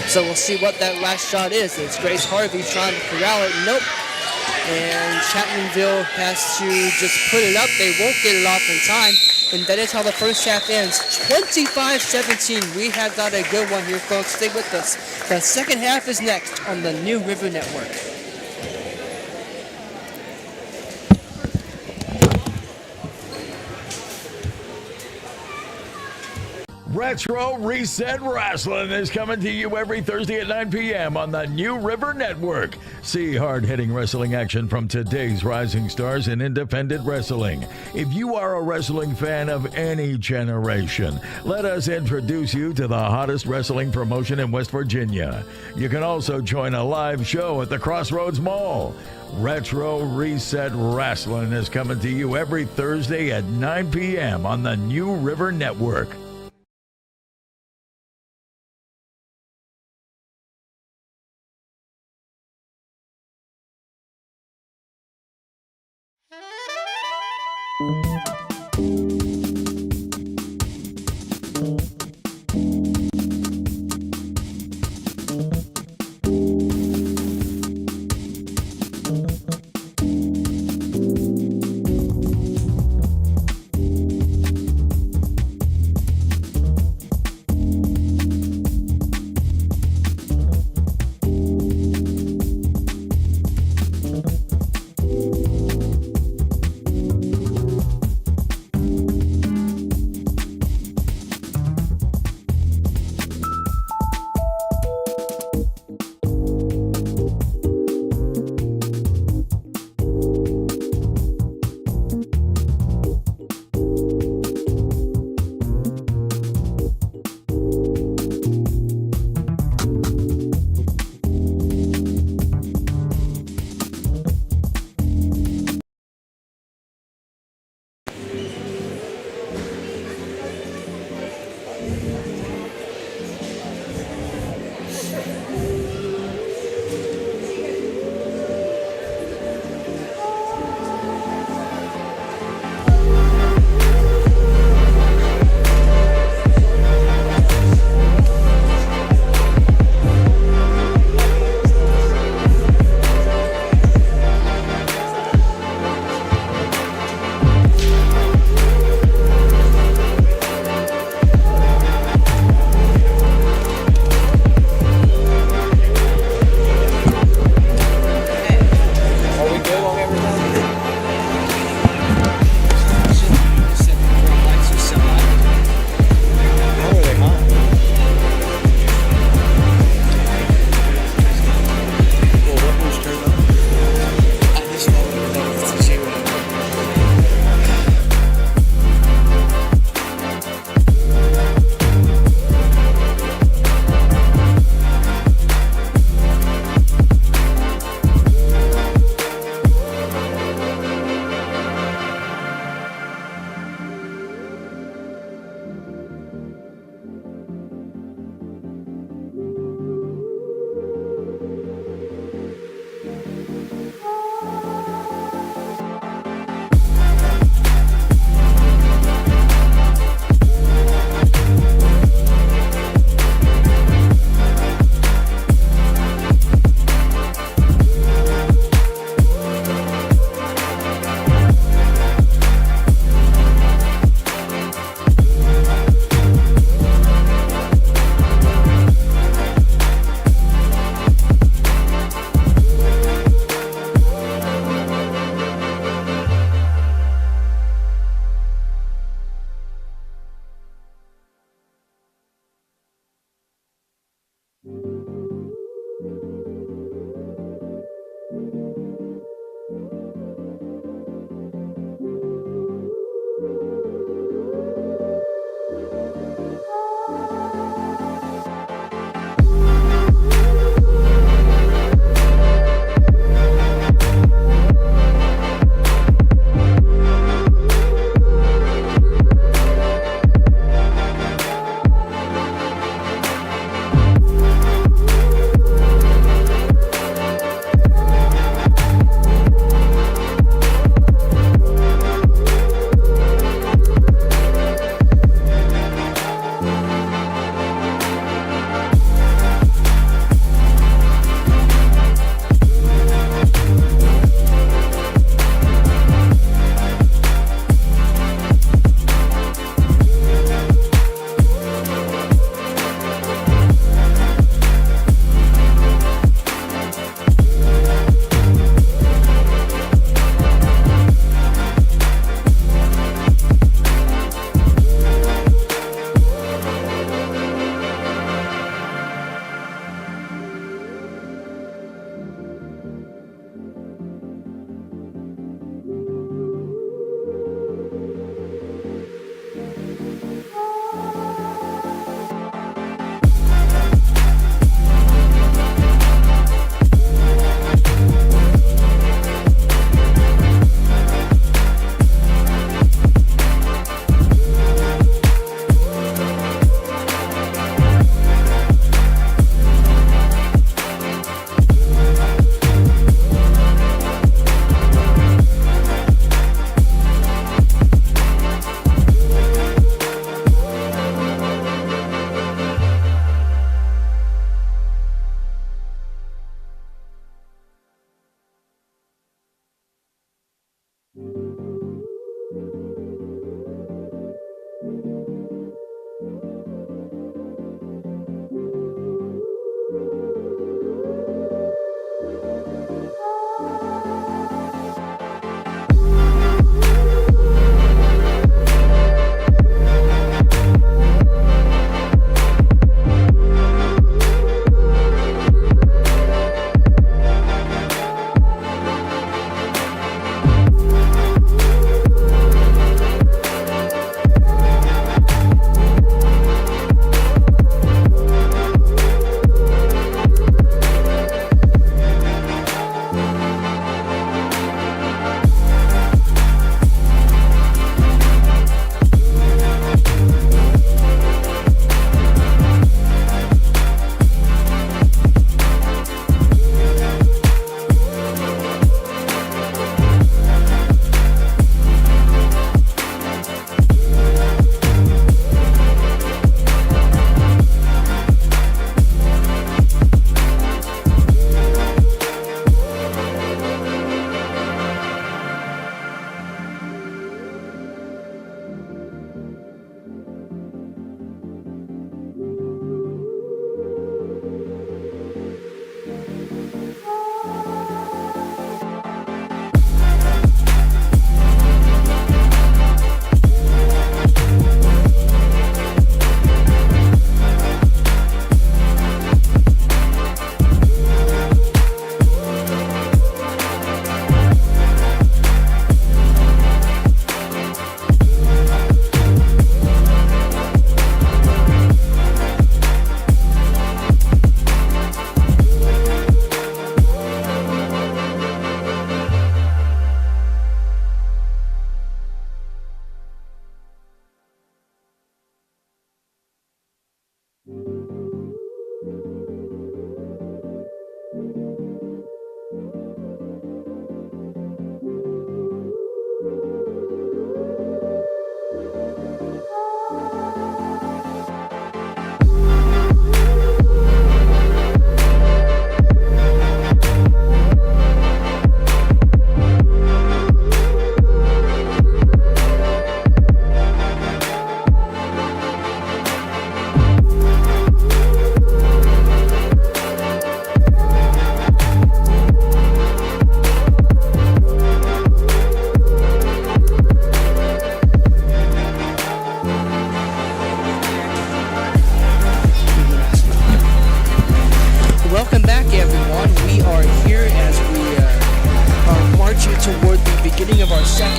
So we'll see what that last shot is. It's Grace Harvey trying to corral it. Nope. And Chapmanville has to just put it up. They won't get it off in time. And that is how the first half ends. 25-17. We have got a good one here, folks. Stay with us. The second half is next on the New River Network. Retro Reset Wrestling is coming to you every Thursday at 9 p.m. on the New River Network. See hard-hitting wrestling action from today's rising stars in independent wrestling. If you are a wrestling fan of any generation, let us introduce you to the hottest wrestling promotion in West Virginia. You can also join a live show at the Crossroads Mall. Retro Reset Wrestling is coming to you every Thursday at 9 p.m. on the New River Network.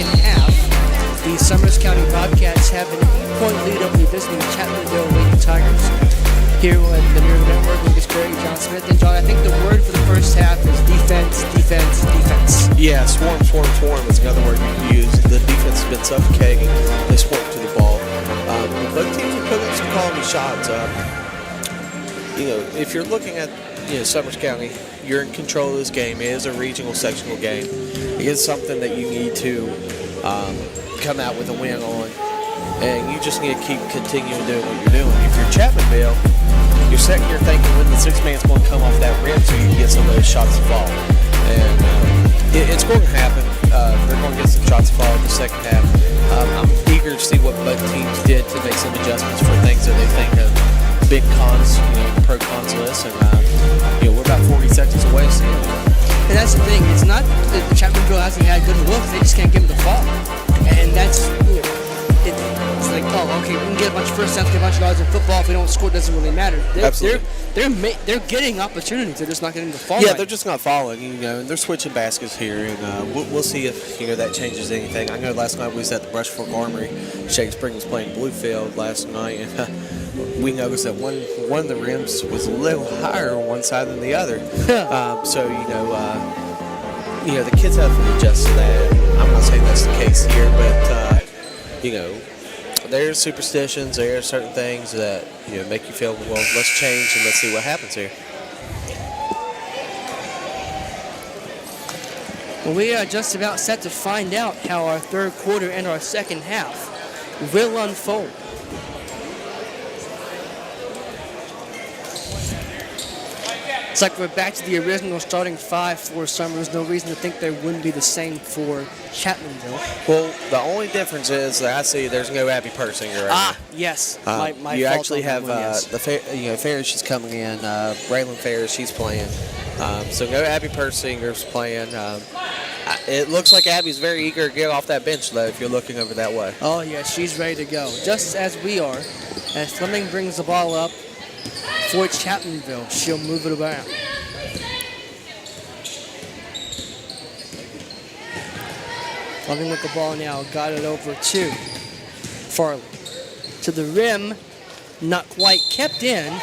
second half. The Summers County Bobcats have an 8-point lead over the visiting Chapmanville Lady Tigers. Here at the Mirror Network, Lucas Berry, John Smith, and John, I think the word for the first half is defense, defense, defense. Yeah, swarm is another word you can use. The defense has been suffocating. They swarm to the ball. Both teams are putting some quality shots up. If you're looking at Summers County, you're in control of this game. It is a regional sectional game. It is something that you need to come out with a win on, and you just need to keep continuing doing what you're doing. If you're Chapmanville, you're sitting here thinking when the six man's going to come off that rim so you can get some of those shots to fall, and it's going to happen. They're going to get some shots to fall in the second half. I'm eager to see what both teams did to make some adjustments for things that they think have big cons, pro cons list, and we're about 40 seconds away. So, and that's the thing. It's not that Chapmanville hasn't had good looks; they just can't get them to fall. And that's it's like, okay, we can get a bunch of first downs, get a bunch of yards in football. If we don't score, it doesn't really matter. Absolutely. They're getting opportunities. They're just not getting the fall. Yeah, right. they're just not falling. And they're switching baskets here, and we'll see if that changes anything. I know last night we was at the Brush Fork Armory. Shake Spring was playing Bluefield last night, and we noticed that one of the rims was a little higher on one side than the other. The kids have to adjust to that. I'm not saying that's the case here, but there's superstitions. There are certain things that make you feel, well, let's change and let's see what happens here. Well, we are just about set to find out how our third quarter and our second half will unfold. It's like we're back to the original starting five for Summers. No reason to think they wouldn't be the same for Chapmanville. Well, the only difference is that I see there's no Abby Persinger right now. Yes. My you fault actually on that have one, yes. Ferris. She's coming in. Braylon Ferris, she's playing. So no Abby Persinger's playing. It looks like Abby's very eager to get off that bench, though, if you're looking over that way. Oh, yeah, she's ready to go. Just as we are. As Fleming brings the ball up for Chapmanville, she'll move it around. Fleming with the ball now, got it over to Farley. To the rim, not quite kept in.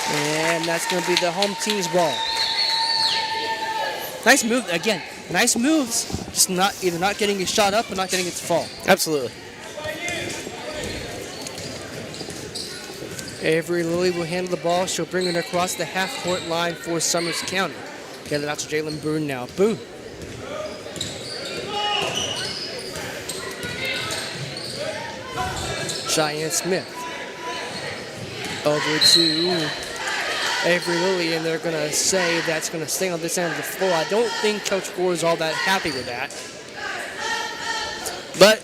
And that's going to be the home team's ball. Nice move, again, nice moves. Just either not getting it shot up or not getting it to fall. Absolutely. Avery Lilly will handle the ball. She'll bring it across the half-court line for Summers County. Get it out to Jalen Boone now. Boone. Cheyenne Smith. Over to Avery Lilly, and they're going to say that's going to stay on this end of the floor. I don't think Coach Gore is all that happy with that. But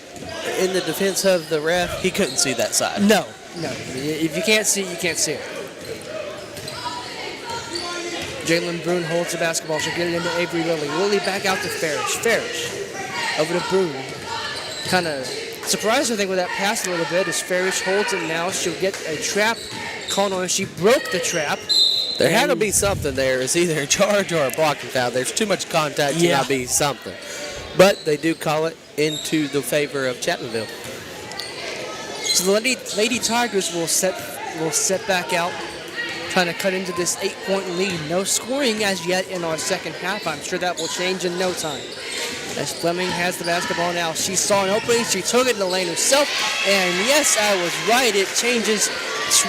in the defense of the ref, he couldn't see that side. No. If you can't see it, you can't see it. Jalen Boone holds the basketball. She'll get it into Avery Lilly. Lilly back out to Farish. Farish over to Boone. Kind of surprised, I think, with that pass a little bit as Farish holds it now. She'll get a trap called on her. She broke the trap. There had to be something there. It's either a charge or a blocking foul. There's too much contact to not be something. But they do call it into the favor of Chapmanville. So the Lady Tigers will set back out, trying to cut into this 8-point lead. No scoring as yet in our second half. I'm sure that will change in no time. As Fleming has the basketball now. She saw an opening. She took it in the lane herself. And yes, I was right. It changes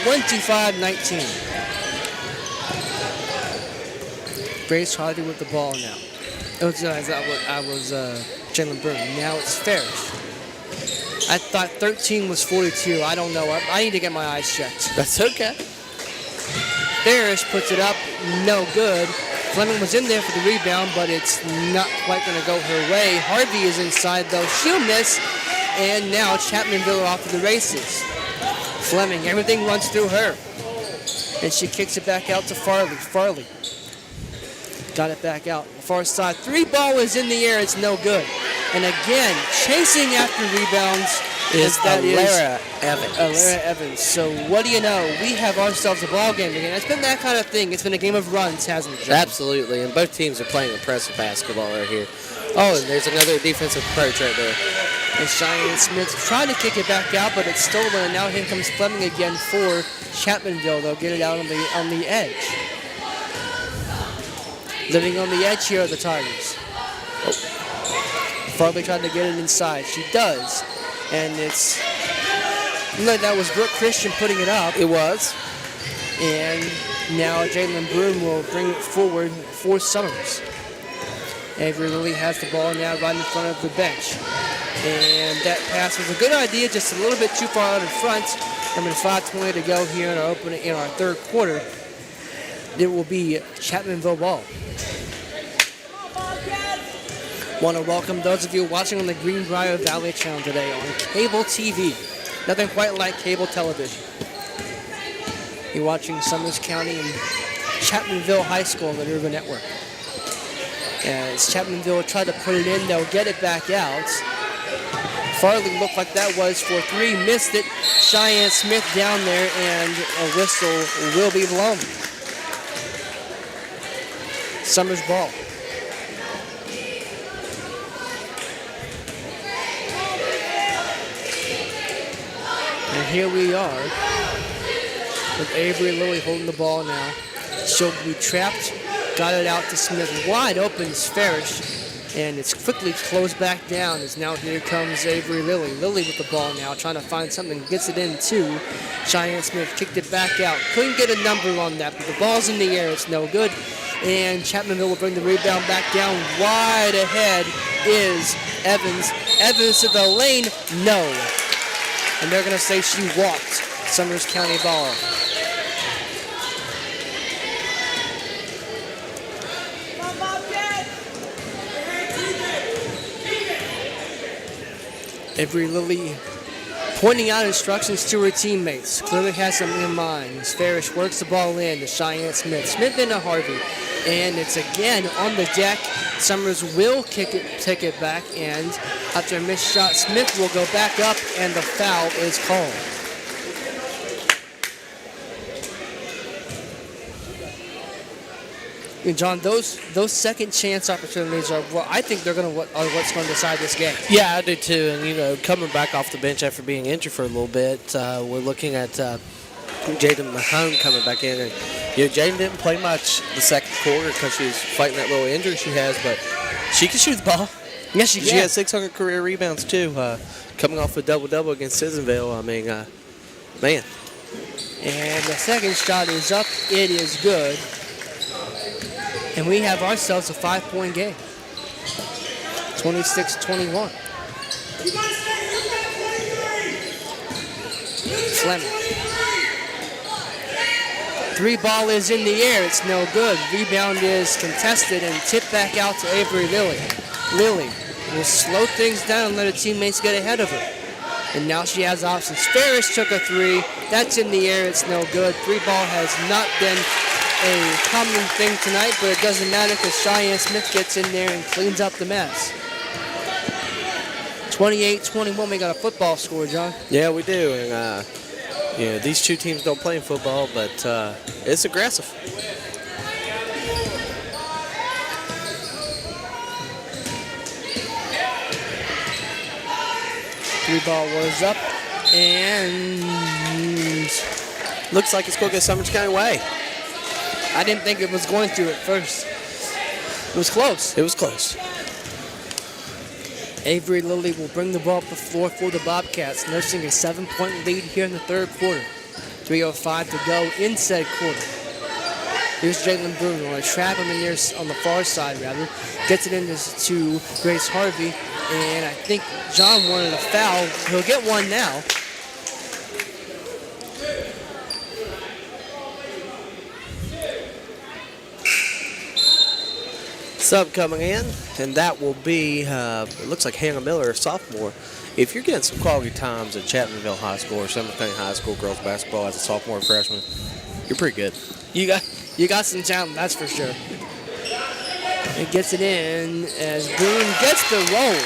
25-19. Grace Hardy with the ball now. I was Jalen Boone. Now it's Farish. I thought 13 was 42. I don't know. I need to get my eyes checked. That's okay. Farish puts it up. No good. Fleming was in there for the rebound, but it's not quite going to go her way. Harvey is inside, though. She'll miss. And now Chapmanville are off to the races. Fleming, everything runs through her. And she kicks it back out to Farley. Farley got it back out. Far side. 3-ball is in the air. It's no good. And again, chasing after rebounds is Alara Evans. Alara Evans. So what do you know? We have ourselves a ball game again. It's been that kind of thing. It's been a game of runs, hasn't it, John? Absolutely. And both teams are playing impressive basketball right here. Oh, and there's another defensive approach right there. And Cheyenne Smith tried to kick it back out, but it's stolen. And now here comes Fleming again for Chapmanville. They'll get it out on the edge. Living on the edge here are the Tigers. Oh. Farley tried to get it inside. She does. And it's... No, that was Brooke Christian putting it up. It was. And now Jalen Broom will bring it forward for Summers. Avery Lilly has the ball now right in front of the bench. And that pass was a good idea, just a little bit too far out in front. I mean, 5:20 to go here in our third quarter. It will be Chapmanville ball. Want to welcome those of you watching on the Greenbrier Valley Channel today on cable TV. Nothing quite like cable television. You're watching Summers County and Chapmanville High School on the River Network. As Chapmanville tried to put it in, they'll get it back out. Farley looked like that was for three, missed it. Cheyenne Smith down there, and a whistle will be blown. Summers ball. And here we are with Avery Lilly holding the ball now. She'll be trapped. Got it out to Smith. Wide open is Farish. And it's quickly closed back down as now here comes Avery Lilly. Lilly with the ball now, trying to find something. Gets it in to Cheyenne Smith. Kicked it back out. Couldn't get a number on that, but the ball's in the air. It's no good. And Chapmanville will bring the rebound back down. Wide ahead is Evans. Evans to the lane. No. And they're going to say she walked. Summers County ball. Avery Lilly pointing out instructions to her teammates. Clearly has something in mind. As Farish works the ball in to Cheyenne Smith. Smith into Harvey. And it's again on the deck. Summers will take it back. And after a missed shot, Smith will go back up. And the foul is called. And John, those second chance opportunities are what I think are what's going to decide this game. Yeah, I do too. And coming back off the bench after being injured for a little bit, we're looking at Jaden Mahone coming back in. And Jaden didn't play much the second quarter because she was fighting that little injury she has, but she can shoot the ball. Yes, she can. She had 600 career rebounds too, coming off a double-double against Sissonville. I mean, man. And the second shot is up. It is good. And we have ourselves a 5-point game. 26-21. Fleming. Three ball is in the air. It's no good. Rebound is contested and tipped back out to Avery Lilly. Lilly will slow things down and let her teammates get ahead of her. And now she has options. Farish took a three. That's in the air. It's no good. Three ball has not been a common thing tonight, but it doesn't matter because Cheyenne Smith gets in there and cleans up the mess. 28-21, we got a football score, John. Yeah, we do. And, these two teams don't play in football, but it's aggressive. Three ball was up, and looks like it's going to go Summers County way. I didn't think it was going to at first. It was close. It was close. Avery Lilly will bring the ball up the floor for the Bobcats, nursing a 7-point lead here in the third quarter. 3:05 to go in said quarter. Here's Jalen Bruno. Want to trap him in there on the far side, rather. Gets it into to Grace Harvey, and I think John wanted a foul. He'll get one now. Sub coming in, and that will be, it looks like Hannah Miller, a sophomore. If you're getting some quality times at Chapmanville High School or Summers County High School girls basketball as a sophomore and freshman, you're pretty good. You got some talent, that's for sure. And gets it in as Boone gets the roll.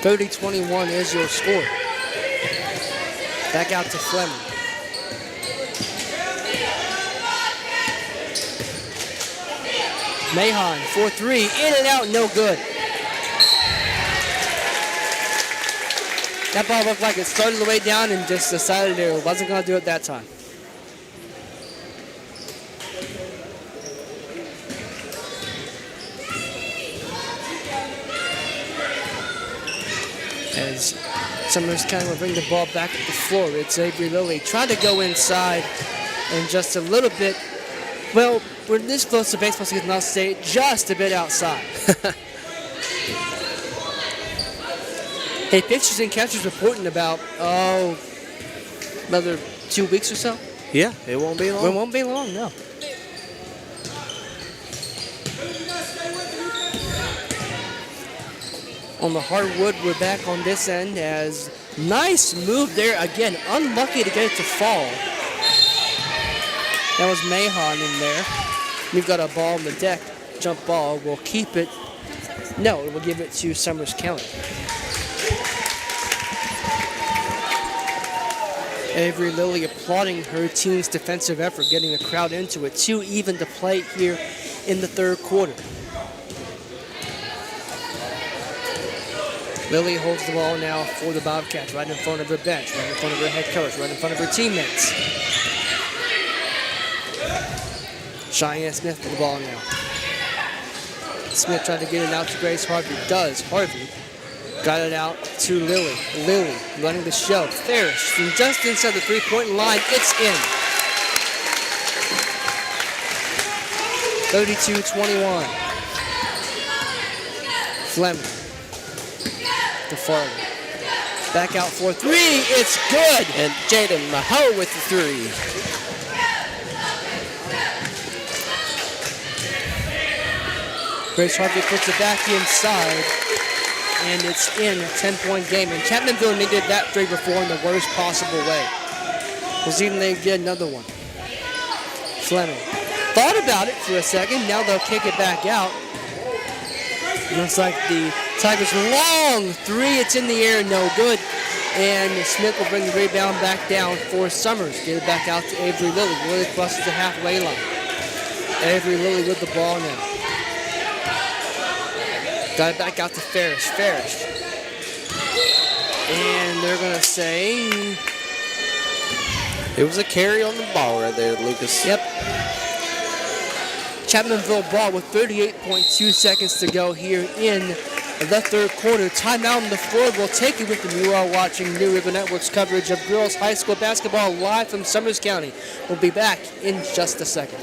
.30-21 is your score. Back out to Fleming. Mahon for three, in and out, no good. That ball looked like it started the way down and just decided it wasn't going to do it that time. As Summers County will bring the ball back to the floor. It's Avery Lilly trying to go inside and just a little bit, well, we're this close to baseball season, I'll say just a bit outside. Hey, pitchers and catchers reporting about, another 2 weeks or so? Yeah, it won't be long. It won't be long, no. On the hardwood, we're back on this end as nice move there. Again, unlucky to get it to fall. That was Mahon in there. We've got a ball on the deck, jump ball. We'll keep it. No, we'll give it to Summers County. Avery Lilly applauding her team's defensive effort, getting the crowd into it. 2 even to play here in the third quarter. Lilly holds the ball now for the Bobcats, right in front of her bench, right in front of her head coach, right in front of her teammates. Cheyenne Smith with the ball now. Smith trying to get it out to Grace Harvey. Does. Harvey got it out to Lilly. Lilly running the show. Ferris from just inside the three-point line. It's in. 32-21. Fleming. To Farley. Back out for three. It's good. And Jaden Mahone with the three. Grace Harvey puts it back inside, and it's in a 10-point game. And Chapmanville needed that three before in the worst possible way. We'll see if they get another one. Fleming thought about it for a second. Now they'll kick it back out. Looks like the Tigers' long three. It's in the air, no good. And Smith will bring the rebound back down for Summers. Get it back out to Avery Lilly. Lilly crosses the halfway line. Avery Lilly with the ball now. Got it back out to Ferris. Ferris. And they're going to say... It was a carry on the ball right there, Lucas. Yep. Chapmanville ball with 38.2 seconds to go here in the third quarter. Timeout on the floor. We'll take it with them. You are watching New River Network's coverage of girls high school basketball live from Summers County. We'll be back in just a second.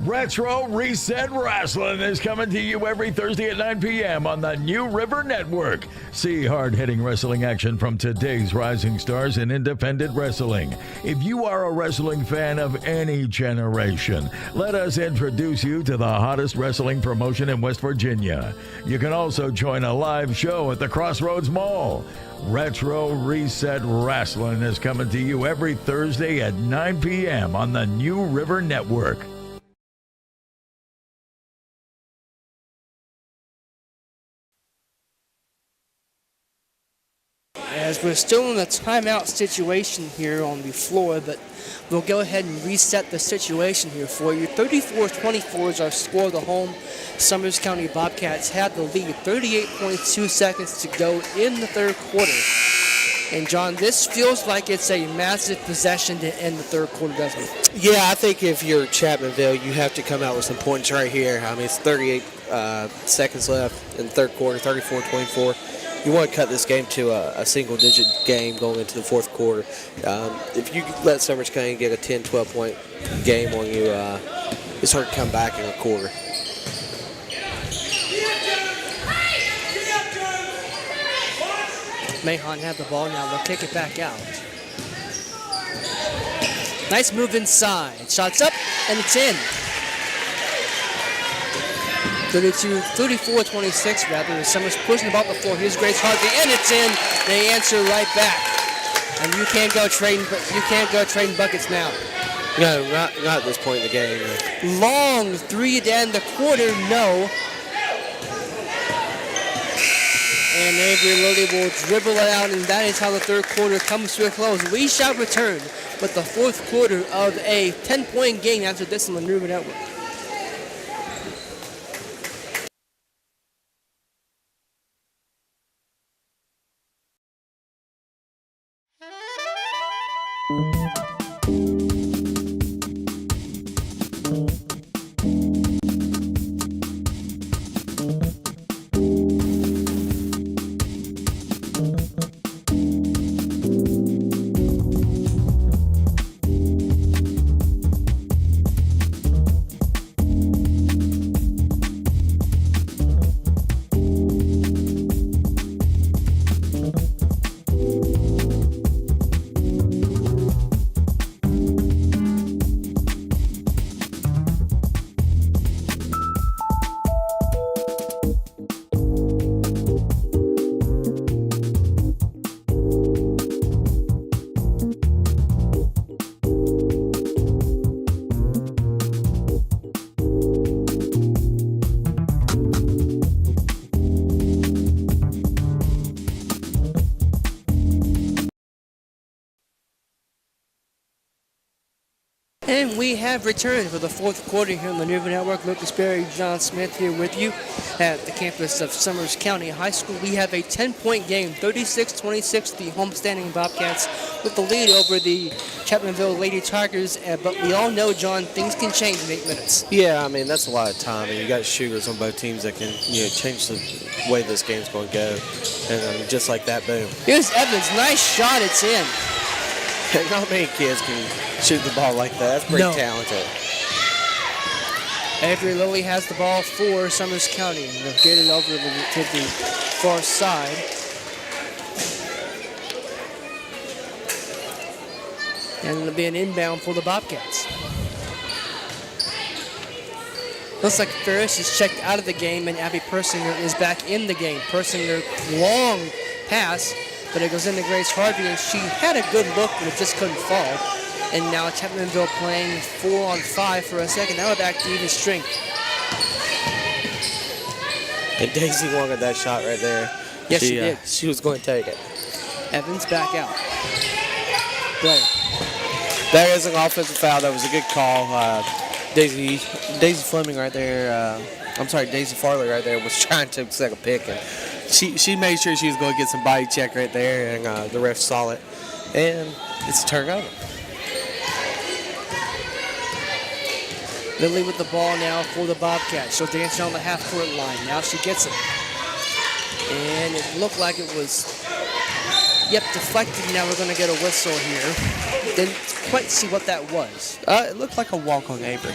Retro Reset Wrestling is coming to you every Thursday at 9 p.m. on the New River Network. See hard-hitting wrestling action from today's rising stars in independent wrestling. If you are a wrestling fan of any generation, let us introduce you to the hottest wrestling promotion in West Virginia. You can also join a live show at the Crossroads Mall. Retro Reset Wrestling is coming to you every Thursday at 9 p.m. on the New River Network. As we're still in a timeout situation here on the floor, but we'll go ahead and reset the situation here for you. 34-24 is our score. The home Summers County Bobcats have the lead. 38.2 seconds to go in the third quarter. And John, this feels like it's a massive possession to end the third quarter, doesn't it? Yeah, I think if you're Chapmanville, you have to come out with some points right here. I mean, it's 38 seconds left in the third quarter, 34-24. You want to cut this game to a single-digit game going into the fourth quarter. If you let Summers County get a 10, 12-point game on you, it's hard to come back in a quarter. Mahon have the ball now. They'll kick it back out. Nice move inside. Shots up, and it's in. 34-26 rather. Summers pushing the ball up the floor. Here's Grace Harvey, and it's in. They answer right back. And you can't go trading buckets now. No, not at this point in the game. Long three to end the quarter, no. And Avery Lilly will dribble it out, and that is how the third quarter comes to a close. We shall return with the fourth quarter of a 10-point game after this on the New River Network. And we have returned for the fourth quarter here on the New River Network. Lucas Berry, John Smith here with you at the campus of Summers County High School. We have a 10-point game, 36-26, the homestanding Bobcats with the lead over the Chapmanville Lady Tigers. But we all know, John, things can change in 8 minutes. Yeah, I mean, that's a lot of time, and you got shooters on both teams that can, change the way this game's going to go. And just like that, boom. Here's Evans, nice shot, it's in. Not many kids can shoot the ball like that. That's pretty talented. Avery Lilly has the ball for Summers County. They'll get it over to the far side. And it'll be an inbound for the Bobcats. Looks like Ferris is checked out of the game, and Abby Persinger is back in the game. Persinger, long pass, but it goes into Grace Harvey, and she had a good look, but it just couldn't fall. And now Chapmanville playing 4-on-5 for a second. Now we're back to even strength. And Daisy wanted that shot right there. Yes, she did. She was going to take it. Evans back out. Blair. There is an offensive foul. That was a good call. Daisy Fleming right there. Daisy Farley right there was trying to take a pick, and she made sure she was going to get some body check right there, and the ref saw it, and it's a turnover. Lilly with the ball now for the Bobcats. She'll dance on the half-court line. Now she gets it. And it looked like it was, deflected. Now we're going to get a whistle here. Didn't quite see what that was. It looked like a walk on Avery.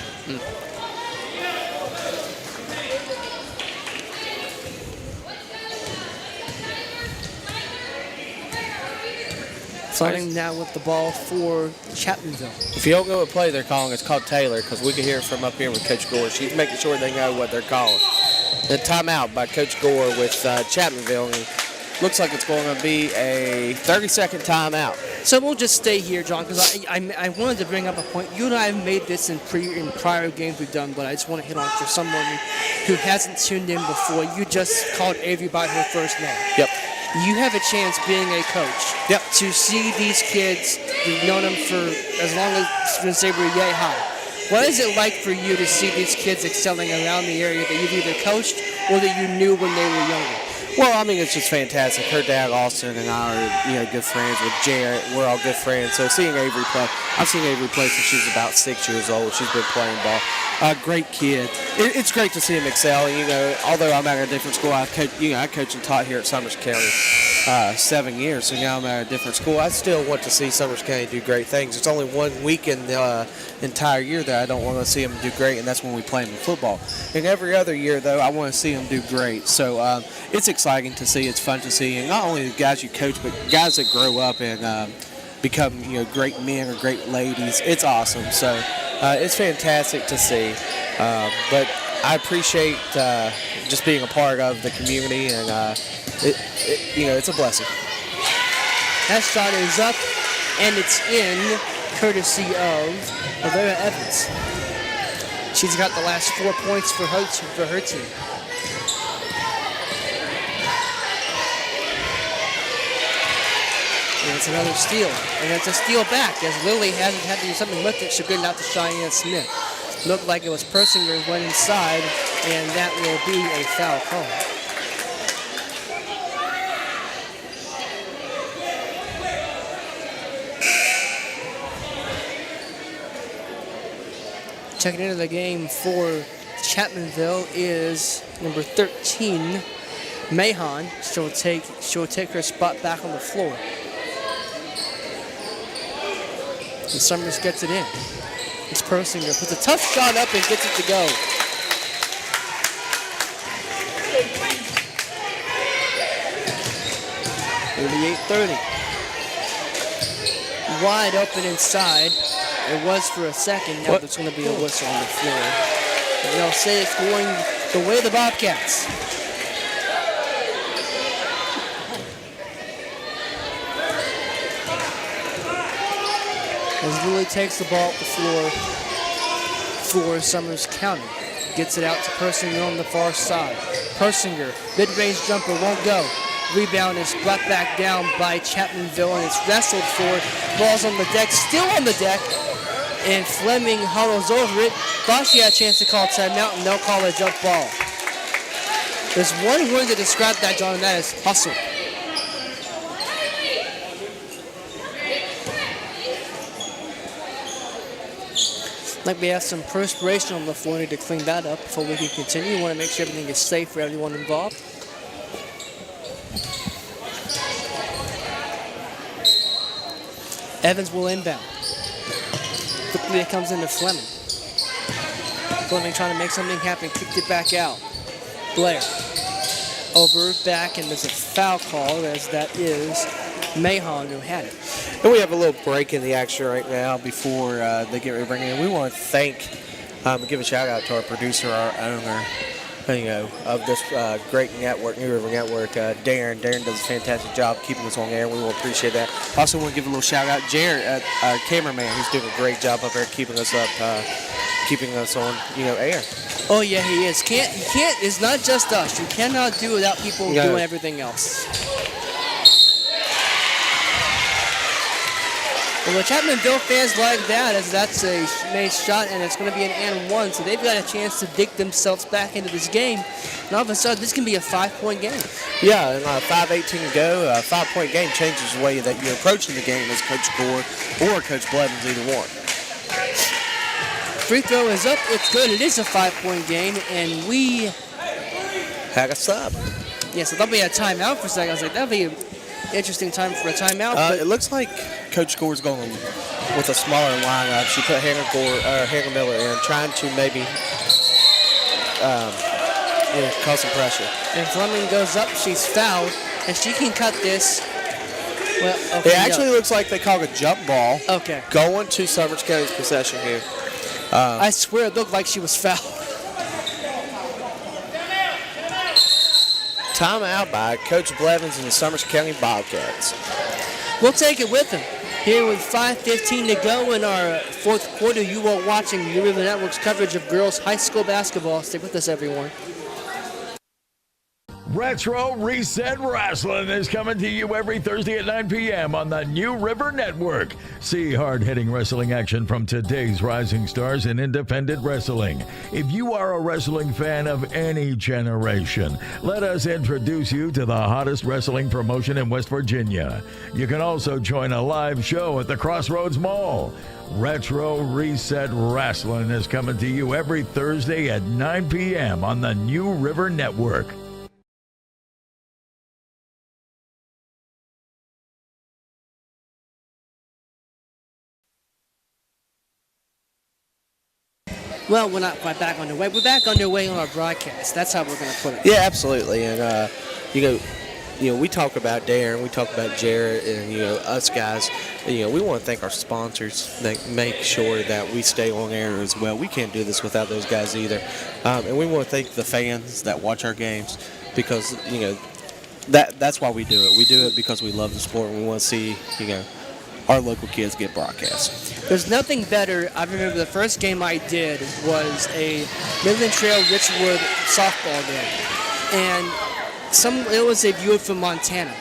Starting now with the ball for Chapmanville. If you don't know what play they're calling, it's called Taylor, because we can hear it from up here with Coach Gore. She's making sure they know what they're calling. The timeout by Coach Gore with Chapmanville. And looks like it's going to be a 30-second timeout. So we'll just stay here, John, because I wanted to bring up a point. You and I have made this in prior games we've done, but I just want to hit on it for someone who hasn't tuned in before. You just called Avery by her first name. Yep. You have a chance being a coach to see these kids. You've known them for as long as they were yay high. What is it like for you to see these kids excelling around the area that you've either coached or that you knew when they were younger? Well, I mean, it's just fantastic. Her dad, Austin, and I are good friends with Jarrett. We're all good friends. So seeing Avery play, I've seen Avery play since she was about 6 years old. She's been playing ball. Great kid. It's great to see him excel. And, although I'm at a different school, I coached and taught here at Summers County 7 years. So now I'm at a different school. I still want to see Summers County do great things. It's only 1 week in the entire year that I don't want to see them do great, and that's when we play them in football. And every other year, though, I want to see them do great. So it's exciting to see. It's fun to see. And not only the guys you coach, but guys that grow up and become great men or great ladies. It's awesome. So it's fantastic to see. But I appreciate just being a part of the community, and it's a blessing. That shot is up, and it's in, courtesy of Lavera Evans. She's got the last 4 points for her team. And it's another steal. And it's a steal back as Lily hasn't had to do something with it. She's good out to Cheyenne Smith. Looked like it was Persinger went inside, and that will be a foul call. Checking into the game for Chapmanville is number 13, Mahon. She'll take her spot back on the floor. And Summers gets it in. It's Persinger. Puts a tough shot up and gets it to go. .38-30. Wide open inside. It was for a second. Now there's going to be a whistle on the floor. And they'll say it's going the way of the Bobcats. As Lily takes the ball up the floor for Summers County. Gets it out to Persinger on the far side. Persinger, mid-range jumper, won't go. Rebound is brought back down by Chapmanville, and it's wrestled for. Ball's on the deck, still on the deck, and Fleming huddles over it. Thought she had a chance to call timeout, and they'll call a jump ball. There's one word to describe that, John, and that is hustle. Like we have some perspiration on the floor. Need to clean that up before we can continue. We want to make sure everything is safe for everyone involved. Evans will inbound. Quickly it comes into Fleming. Fleming trying to make something happen. Kicked it back out. Blair. Over, back, and there's a foul call as that is Mahon who had it. And we have a little break in the action right now before they get ready to bring it in. We want to give a shout out to our producer, our owner, of this great network, New River Network, Darren. Darren does a fantastic job keeping us on air. We will appreciate that. Also want to give a little shout out, Jared, our cameraman. He's doing a great job up there keeping us on, air. Oh yeah, he is. It's not just us. You cannot do without people doing everything else. Well, the Chapmanville fans like that, as that's a nice shot, and it's going to be an and one, so they've got a chance to dig themselves back into this game. And all of a sudden, this can be a 5-point game. Yeah, and 5:18 to go. A 5-point game changes the way that you're approaching the game as Coach Gore or Coach Blevins, either one. Free throw is up. It's good. It is a 5-point game, and we had a sub. Yeah, so they'll be a timeout for a second. I was like, that'll be an interesting time for a timeout. It looks like Coach Gore's going with a smaller lineup. She put Hannah Miller in, trying to maybe cause some pressure. And Fleming goes up. She's fouled, and she can cut this. Well, it actually looks like they called a jump ball. Okay. Going to Summers County's possession here. I swear it looked like she was fouled. Timeout by Coach Blevins and the Summers County Bobcats. We'll take it with them. Here with 5:15 to go in our fourth quarter, you are watching New River Network's coverage of girls high school basketball. Stay with us, everyone. Retro Reset Wrestling is coming to you every Thursday at 9 p.m. on the New River Network. See hard-hitting wrestling action from today's rising stars in independent wrestling. If you are a wrestling fan of any generation, let us introduce you to the hottest wrestling promotion in West Virginia. You can also join a live show at the Crossroads Mall. Retro Reset Wrestling is coming to you every Thursday at 9 p.m. on the New River Network. Well, we're not quite back underway. We're back underway on our broadcast. That's how we're going to put it. Yeah, absolutely. And, we talk about Darren, we talk about Jared, and, us guys. We want to thank our sponsors that make sure that we stay on air as well. We can't do this without those guys either. And we want to thank the fans that watch our games because, that's why we do it. We do it because we love the sport and we want to see, our local kids get broadcast. There's nothing better. I remember the first game I did was a Midland Trail Richwood softball game. And it was a viewer from Montana.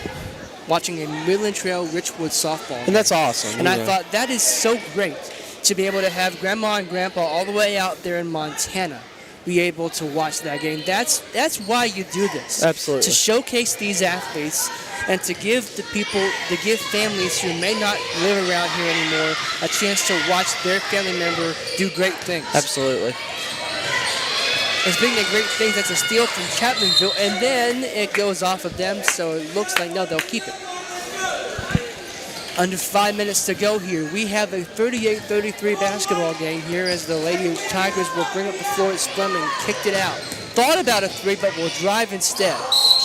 watching a Midland Trail Richwood softball game. And that's awesome. And I thought that is so great to be able to have Grandma and Grandpa all the way out there in Montana be able to watch that game. That's why you do this. Absolutely. To showcase these athletes and to give the people, to give families who may not live around here anymore a chance to watch their family member do great things. Absolutely. And speaking of great things, that's a steal from Chapmanville, and then it goes off of them, so it looks like, no, they'll keep it. Under 5 minutes to go here. We have a 38-33 basketball game here as the Lady Tigers will bring up the floor. It's Fleming, kicked it out. Thought about a three, but will drive instead.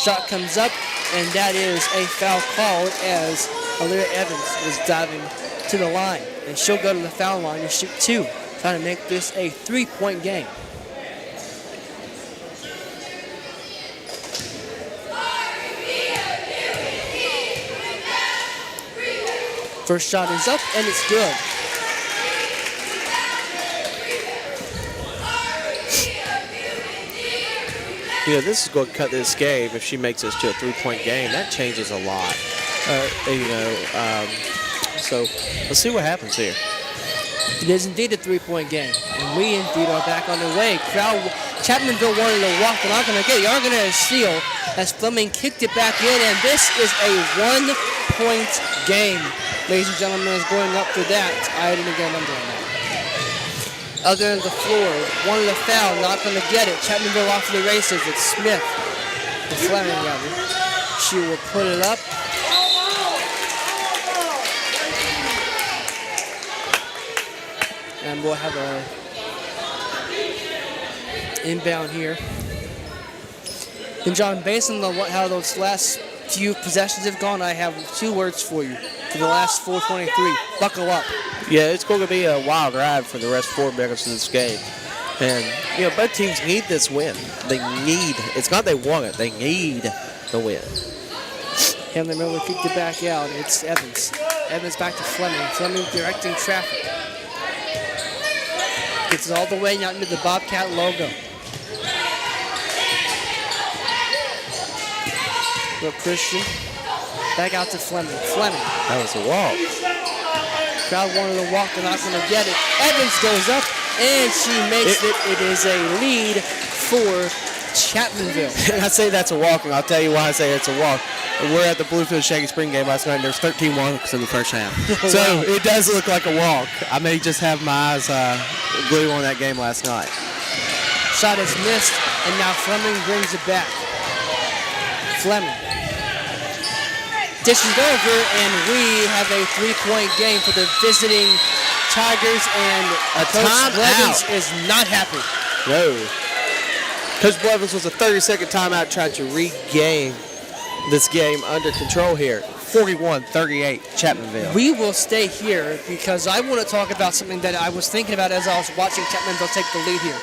Shot comes up, and that is a foul called as Alira Evans is diving to the line. And she'll go to the foul line and shoot two, trying to make this a three-point game. First shot is up, and it's good. This is going to cut this game. If she makes this to a three-point game, that changes a lot. So let's see what happens here. It is indeed a three-point game, and we indeed are back on the way. Chapmanville wanted to walk, but not going to get it. You're going to steal as Fleming kicked it back in, and this is a one-point game. Ladies and gentlemen, is going up for that. I didn't get a number on that. Other than the floor, wanted a foul, not going to get it. Chapmanville off the races. It's Smith, or Fleming rather. She will put it up. And we'll have a inbound here. And John, based on how those last few possessions have gone, I have two words for you for the last 4:23. Buckle up. Yeah, it's going to be a wild ride for the rest 4 minutes of this game. And, both teams need this win. It's not they want it, they need the win. Henley Miller kicked it back out. It's Evans. Evans back to Fleming. Fleming directing traffic. Gets it all the way out into the Bobcat logo. Look, Christian. Back out to Fleming. Fleming. That was a walk. Crowd wanted to walk, they're not going to get it. Evans goes up, and she makes it. It is a lead for Chapmanville. I say that's a walk, and I'll tell you why I say it's a walk. We're at the Bluefield Shaggy Spring game last night, and there's 13 walks in the first half. So it does look like a walk. I may just have my eyes glued on that game last night. Shot is missed, and now Fleming brings it back. Fleming dishes over, and we have a three-point game for the visiting Tigers, and Coach Blevins is not happy. No. Coach Blevins was a 30-second timeout trying to regain this game under control here. 41-38, Chapmanville. We will stay here because I want to talk about something that I was thinking about as I was watching Chapmanville take the lead here.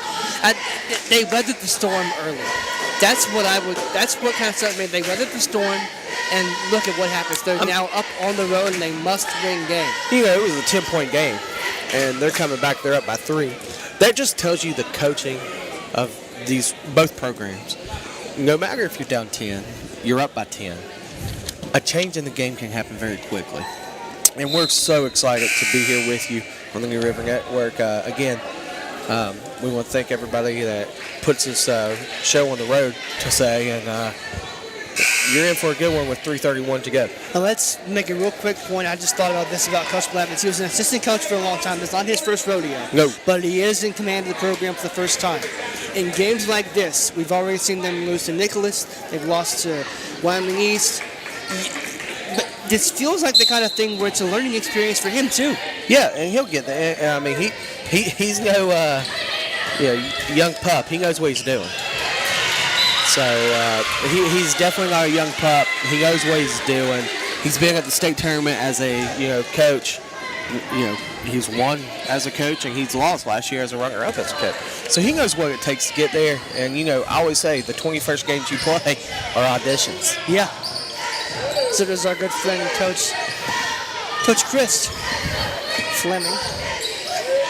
They weathered the storm early. That's what kind of stuff made. They weathered the storm, and look at what happens. They're now up on the road, and they must win game. It was a 10-point game, and they're coming back. They're up by 3. That just tells you the coaching of both programs. No matter if you're down 10, you're up by 10. A change in the game can happen very quickly. And we're so excited to be here with you on the New River Network. Again, we want to thank everybody that puts this show on the road to say, and you're in for a good one with 3:31 to go. Now let's make a real quick point. I just thought about this about Coach Blevins. He was an assistant coach for a long time. It's not his first rodeo. No. But he is in command of the program for the first time. In games like this, we've already seen them lose to Nicholas. They've lost to Wyoming East. But this feels like the kind of thing where it's a learning experience for him too. Yeah, and he'll get there. I mean, he's no young pup. He knows what he's doing. So he's definitely not a young pup. He knows what he's doing. He's been at the state tournament as a coach. He's won as a coach, and he's lost last year as a runner-up as a coach. So he knows what it takes to get there. And I always say the 21st games you play are auditions. Yeah. So does our good friend Coach Christ. Fleming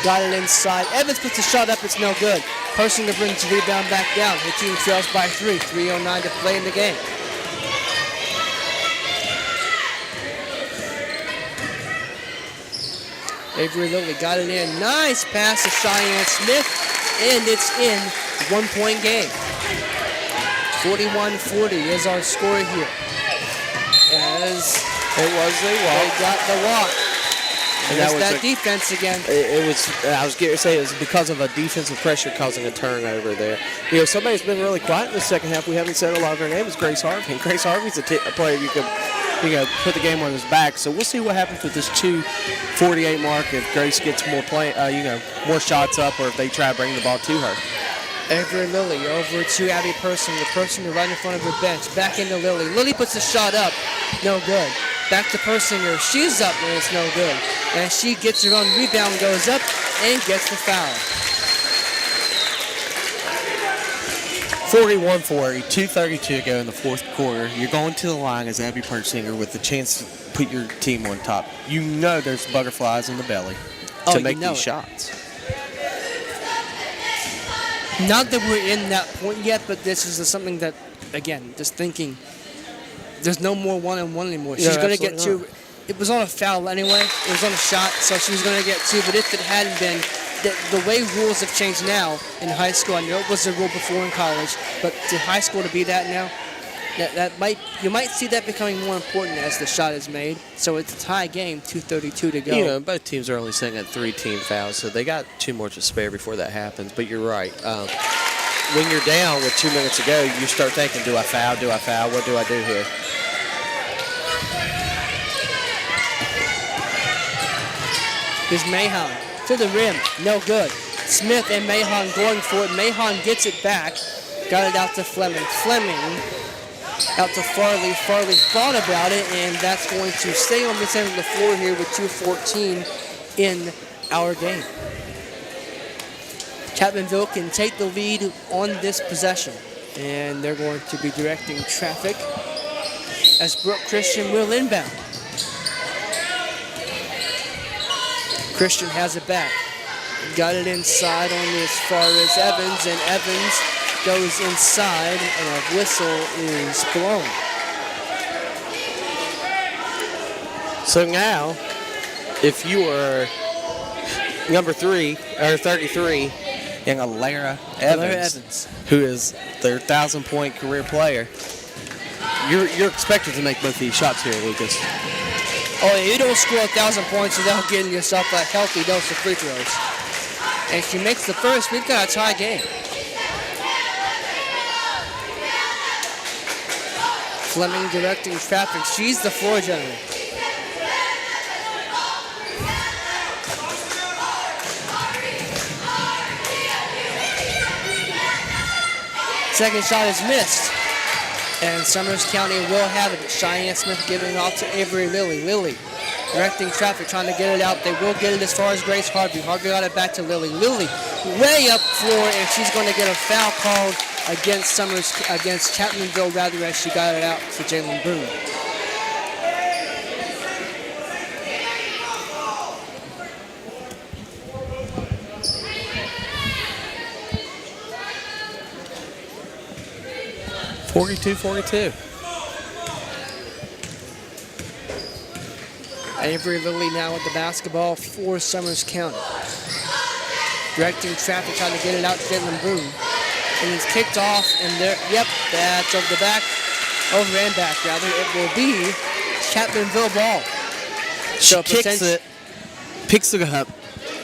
got it inside. Evans puts the shot up. It's no good. Persinger brings the rebound back down. The team trails by 3. 3:09 to play in the game. Avery Lilly got it in. Nice pass to Cheyenne Smith, and it's in. 1-point game. 41-40 is our score here. As It was a they walk. got the walk. And There's that was that defense again. It was. I was getting to say it was because of a defensive pressure causing a turnover there. You know, somebody's been really quiet in the second half. We haven't said a lot of her name. Is Grace Harvey. And Grace Harvey's a player you could put the game on his back. So we'll see what happens with this 2:48 mark if Grace gets more more shots up, or if they try to bring the ball to her. Avery Lilly over to Abby Person. The Person right in front of her bench. Back into Lilly. Lilly puts the shot up. No good. Back to Persinger. She's up and it's no good. And she gets her own rebound, goes up, and gets the foul. 41-40, 2:32 to go in the fourth quarter. You're going to the line as Abby Persinger with the chance to put your team on top. You know there's butterflies in the belly to make these shots. Not that we're in that point yet, but this is something that, again, just thinking, there's no more one-on-one anymore. She's going to get two. It was on a foul anyway. It was on a shot, so she was going to get two. But if it hadn't been, the way rules have changed now in high school, I know it was the rule before in college, but to high school to be that now, you might see that becoming more important as the shot is made. So it's a tie game, 2:32 to go. You know, both teams are only sitting at 3 team fouls, so they got 2 more to spare before that happens. But you're right. When you're down with 2 minutes to go, you start thinking, do I foul? Do I foul? What do I do here? Here's Mahon to the rim. No good. Smith and Mahon going for it. Mahon gets it back. Got it out to Fleming. Fleming out to Farley. Farley thought about it, and that's going to stay on this end of the floor here with 2:14 in our game. Chapmanville can take the lead on this possession, and they're going to be directing traffic as Brooke Christian will inbound. Christian has it back. Got it inside on as far as Evans, and Evans goes inside, and a whistle is blown. So now, if you are number 3 or 33, young Alara Evans, who is their 1,000-point career player, you're expected to make both these shots here, Lucas. Oh, yeah, you don't score 1,000 points without getting yourself a healthy dose of free throws. And if she makes the first, we've got a tie game. Fleming directing traffic. She's the floor general. Second shot is missed. And Summers County will have it. Cheyenne Smith giving off to Avery Lilly. Lilly directing traffic, trying to get it out. They will get it as far as Grace Harvey. Harvey got it back to Lilly. Lilly way up floor, and she's going to get a foul called against Chapmanville, rather, as she got it out to Jalen Boone. (42-42). Avery Lilly now with the basketball for Summers County. Directing traffic, trying to get it out to Jalen Boone. And it's kicked off, and there, that's over and back, rather. It will be Chapmanville ball. She kicks it, picks the up,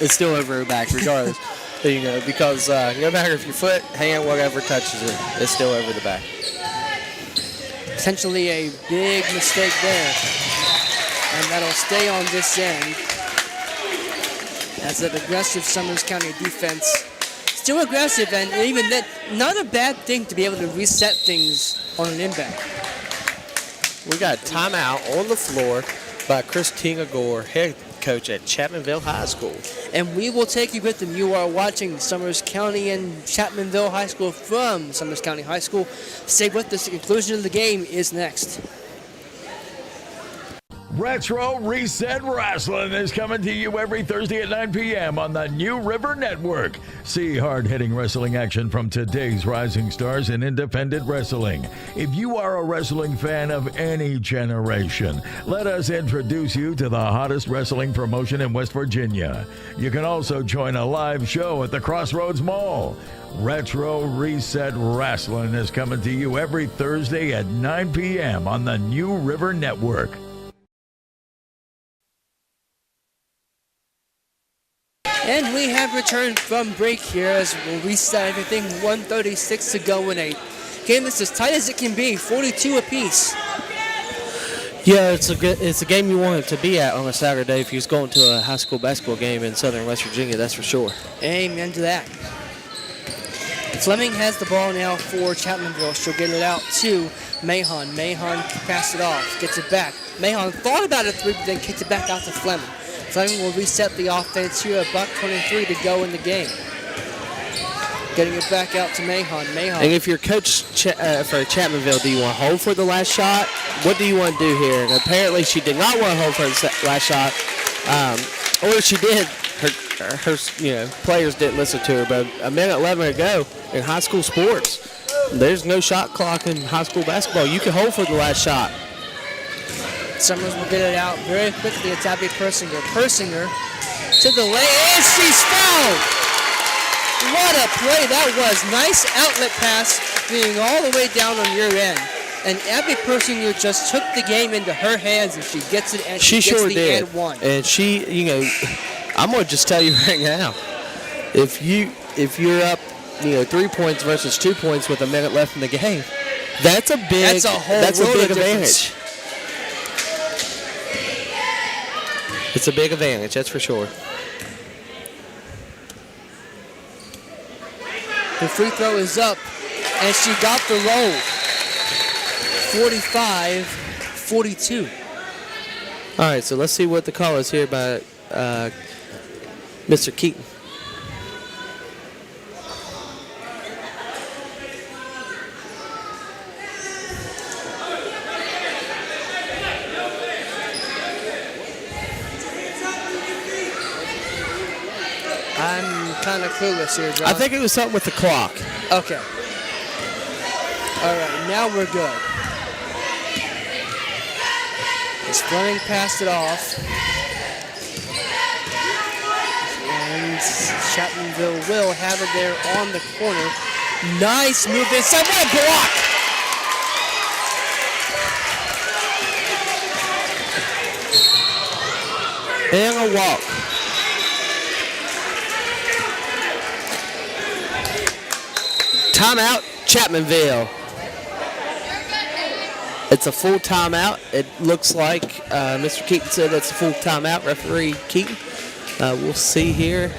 it's still over her back regardless. Because no matter if your foot, hand, whatever touches it, it's still over the back. Potentially a big mistake there. And that'll stay on this end. As an aggressive Summers County defense. Still aggressive, and even that, not a bad thing to be able to reset things on an inbound. We got a timeout on the floor by Christina Gore, head coach at Chapmanville High School. And we will take you with them. You are watching Summers County and Chapmanville High School from Summers County High School. Stay with us. The conclusion of the game is next. Retro Reset Wrestling is coming to you every Thursday at 9 p.m. on the New River Network. See hard-hitting wrestling action from today's rising stars in independent wrestling. If you are a wrestling fan of any generation, let us introduce you to the hottest wrestling promotion in West Virginia. You can also join a live show at the Crossroads Mall. Retro Reset Wrestling is coming to you every Thursday at 9 p.m. on the New River Network. And we have returned from break here as we'll reset everything. 1:36 to go in a game that's as tight as it can be, 42 apiece. Yeah, it's a game you want it to be at on a Saturday if you're going to a high school basketball game in southern West Virginia, that's for sure. Amen to that. Fleming has the ball now for Chapmanville. She'll get it out to Mahon. Mahon passed it off, gets it back. Mahon thought about a three, but then kicked it back out to Fleming. Fleming will reset the offense here, $1:23 to go in the game. Getting it back out to Mahon. Mahon. And if you're coach for Chapmanville, do you want to hold for the last shot? What do you want to do here? And apparently she did not want to hold for the last shot. Or she did. Her players didn't listen to her. But a minute 11 to go in high school sports, there's no shot clock in high school basketball. You can hold for the last shot. Summers will get it out very quickly. It's Abby Persinger. Persinger to the lane, and she's fouled! What a play that was. Nice outlet pass being all the way down on your end. And Abby Persinger just took the game into her hands, and she gets it, and she gets sure the did. and one. And she, I'm going to just tell you right now, if you're up, 3 points versus 2 points with a minute left in the game, that's a big advantage. It's a big advantage, that's for sure. The free throw is up, and she got the roll. 45-42. All right, so let's see what the call is here by Mr. Keaton. I'm kind of clueless here, John. I think it was something with the clock. Okay. All right, now we're good. As Fleming passed it off. And Chapmanville will have it there on the corner. Nice move inside. What a block! And a walk. Timeout, Chapmanville. It's a full timeout. It looks like Mr. Keaton said it's a full timeout. Referee Keaton. We'll see here.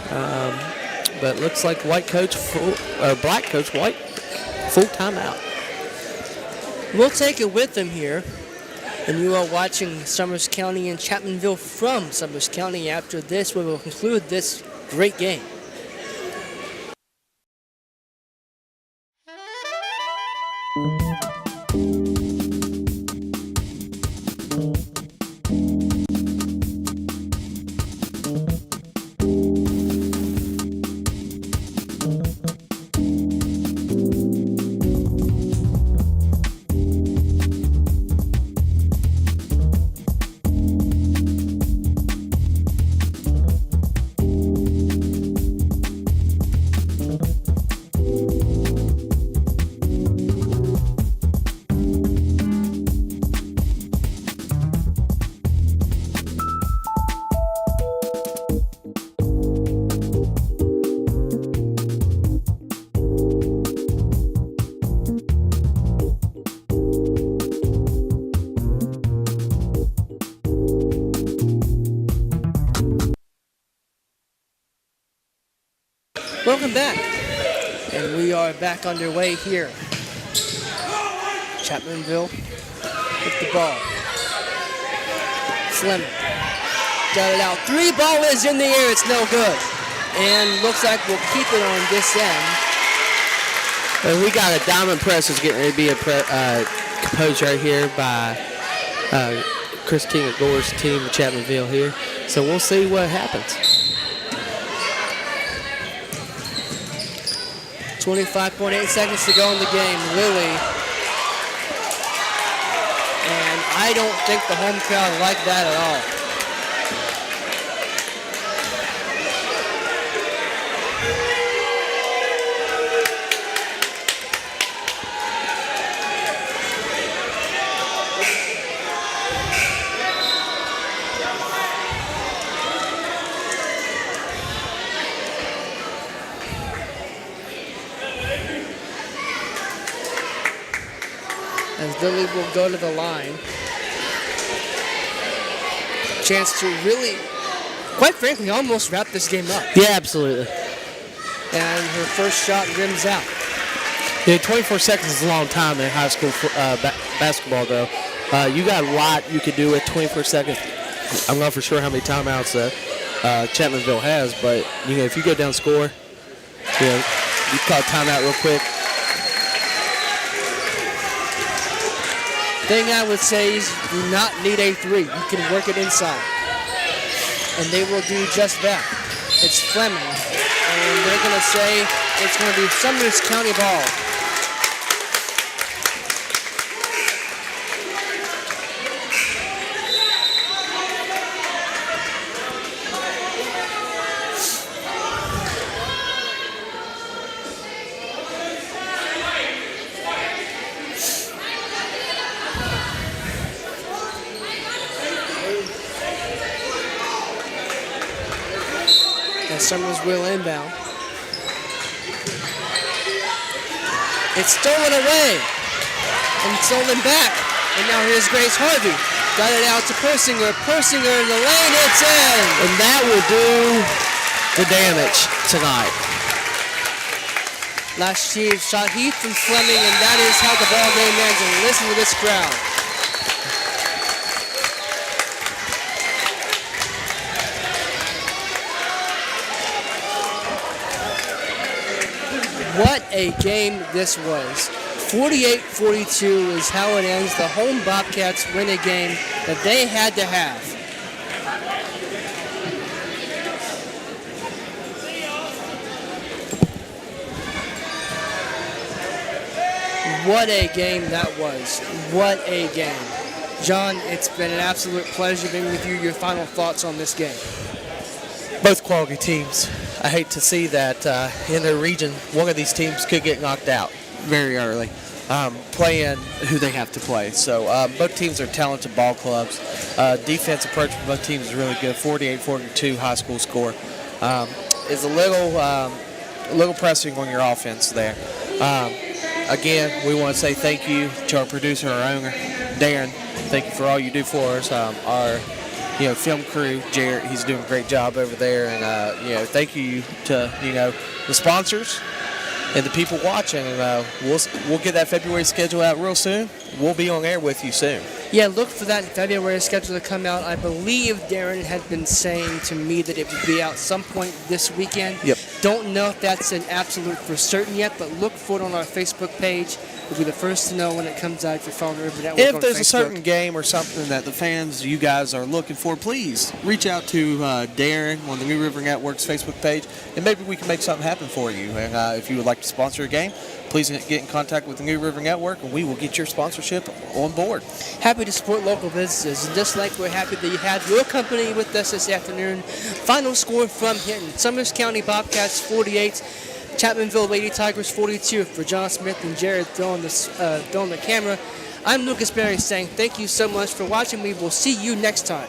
But it looks like black coach White, full timeout. We'll take it with them here. And you are watching Summers County and Chapmanville from Summers County. After this, we will conclude this great game. Welcome back, and we are back underway here. Chapmanville with the ball. Fleming got it out. Three ball is in the air. It's no good, and looks like we'll keep it on this end. And we got a diamond press is getting ready to be composed right here by Chris King at Gore's team in Chapmanville here. So we'll see what happens. 25.8 seconds to go in the game. Lily. And I don't think the home crowd liked that at all. As Lily will go to the line. Chance to really, quite frankly, almost wrap this game up. Yeah, absolutely. And her first shot rims out. Yeah, 24 seconds is a long time in high school basketball, though. You got a lot you could do with 24 seconds. I'm not for sure how many timeouts Chapmanville has, but if you go down score, you call a timeout real quick. Thing I would say is you do not need a three. You can work it inside. And they will do just that. It's Fleming. And they're going to say it's going to be Summers County ball. Summers will inbound. It's stolen away and stolen back. And now here's Grace Harvey. Got it out to Persinger. Persinger in the lane. It's in. And that will do the damage tonight. Last shot heat from Fleming, and that is how the ball game ends. And listen to this crowd. What a game this was. 48-42 is how it ends. The home Bobcats win a game that they had to have. What a game that was. What a game. John, it's been an absolute pleasure being with you. Your final thoughts on this game. Both quality teams. I hate to see that in their region, one of these teams could get knocked out very early, playing who they have to play. So both teams are talented ball clubs. Defense approach for both teams is really good. 48-42 high school score. Is a little pressing on your offense there. Again, we want to say thank you to our producer, our owner, Darren. Thank you for all you do for us. Our film crew, Jarrett, he's doing a great job over there. And, thank you to, the sponsors and the people watching. And we'll get that February schedule out real soon. We'll be on air with you soon. Yeah, look for that February schedule to come out. I believe Darren had been saying to me that it would be out some point this weekend. Yep. Don't know if that's an absolute for certain yet, but look for it on our Facebook page. We'll be the first to know when it comes out if you're following River Network If on there's Facebook. a certain game or something that the fans, you guys are looking for, please reach out to Darren on the New River Network's Facebook page, and maybe we can make something happen for you. And if you would like to sponsor a game, please get in contact with the New River Network, and we will get your sponsorship on board. Happy to support local businesses, and just like we're happy that you have your company with us this afternoon. Final score from Hinton: Summers County Bobcats 48, Chapmanville Lady Tigers 42. For John Smith and Jared throwing the camera, I'm Lucas Berry saying thank you so much for watching. We will see you next time.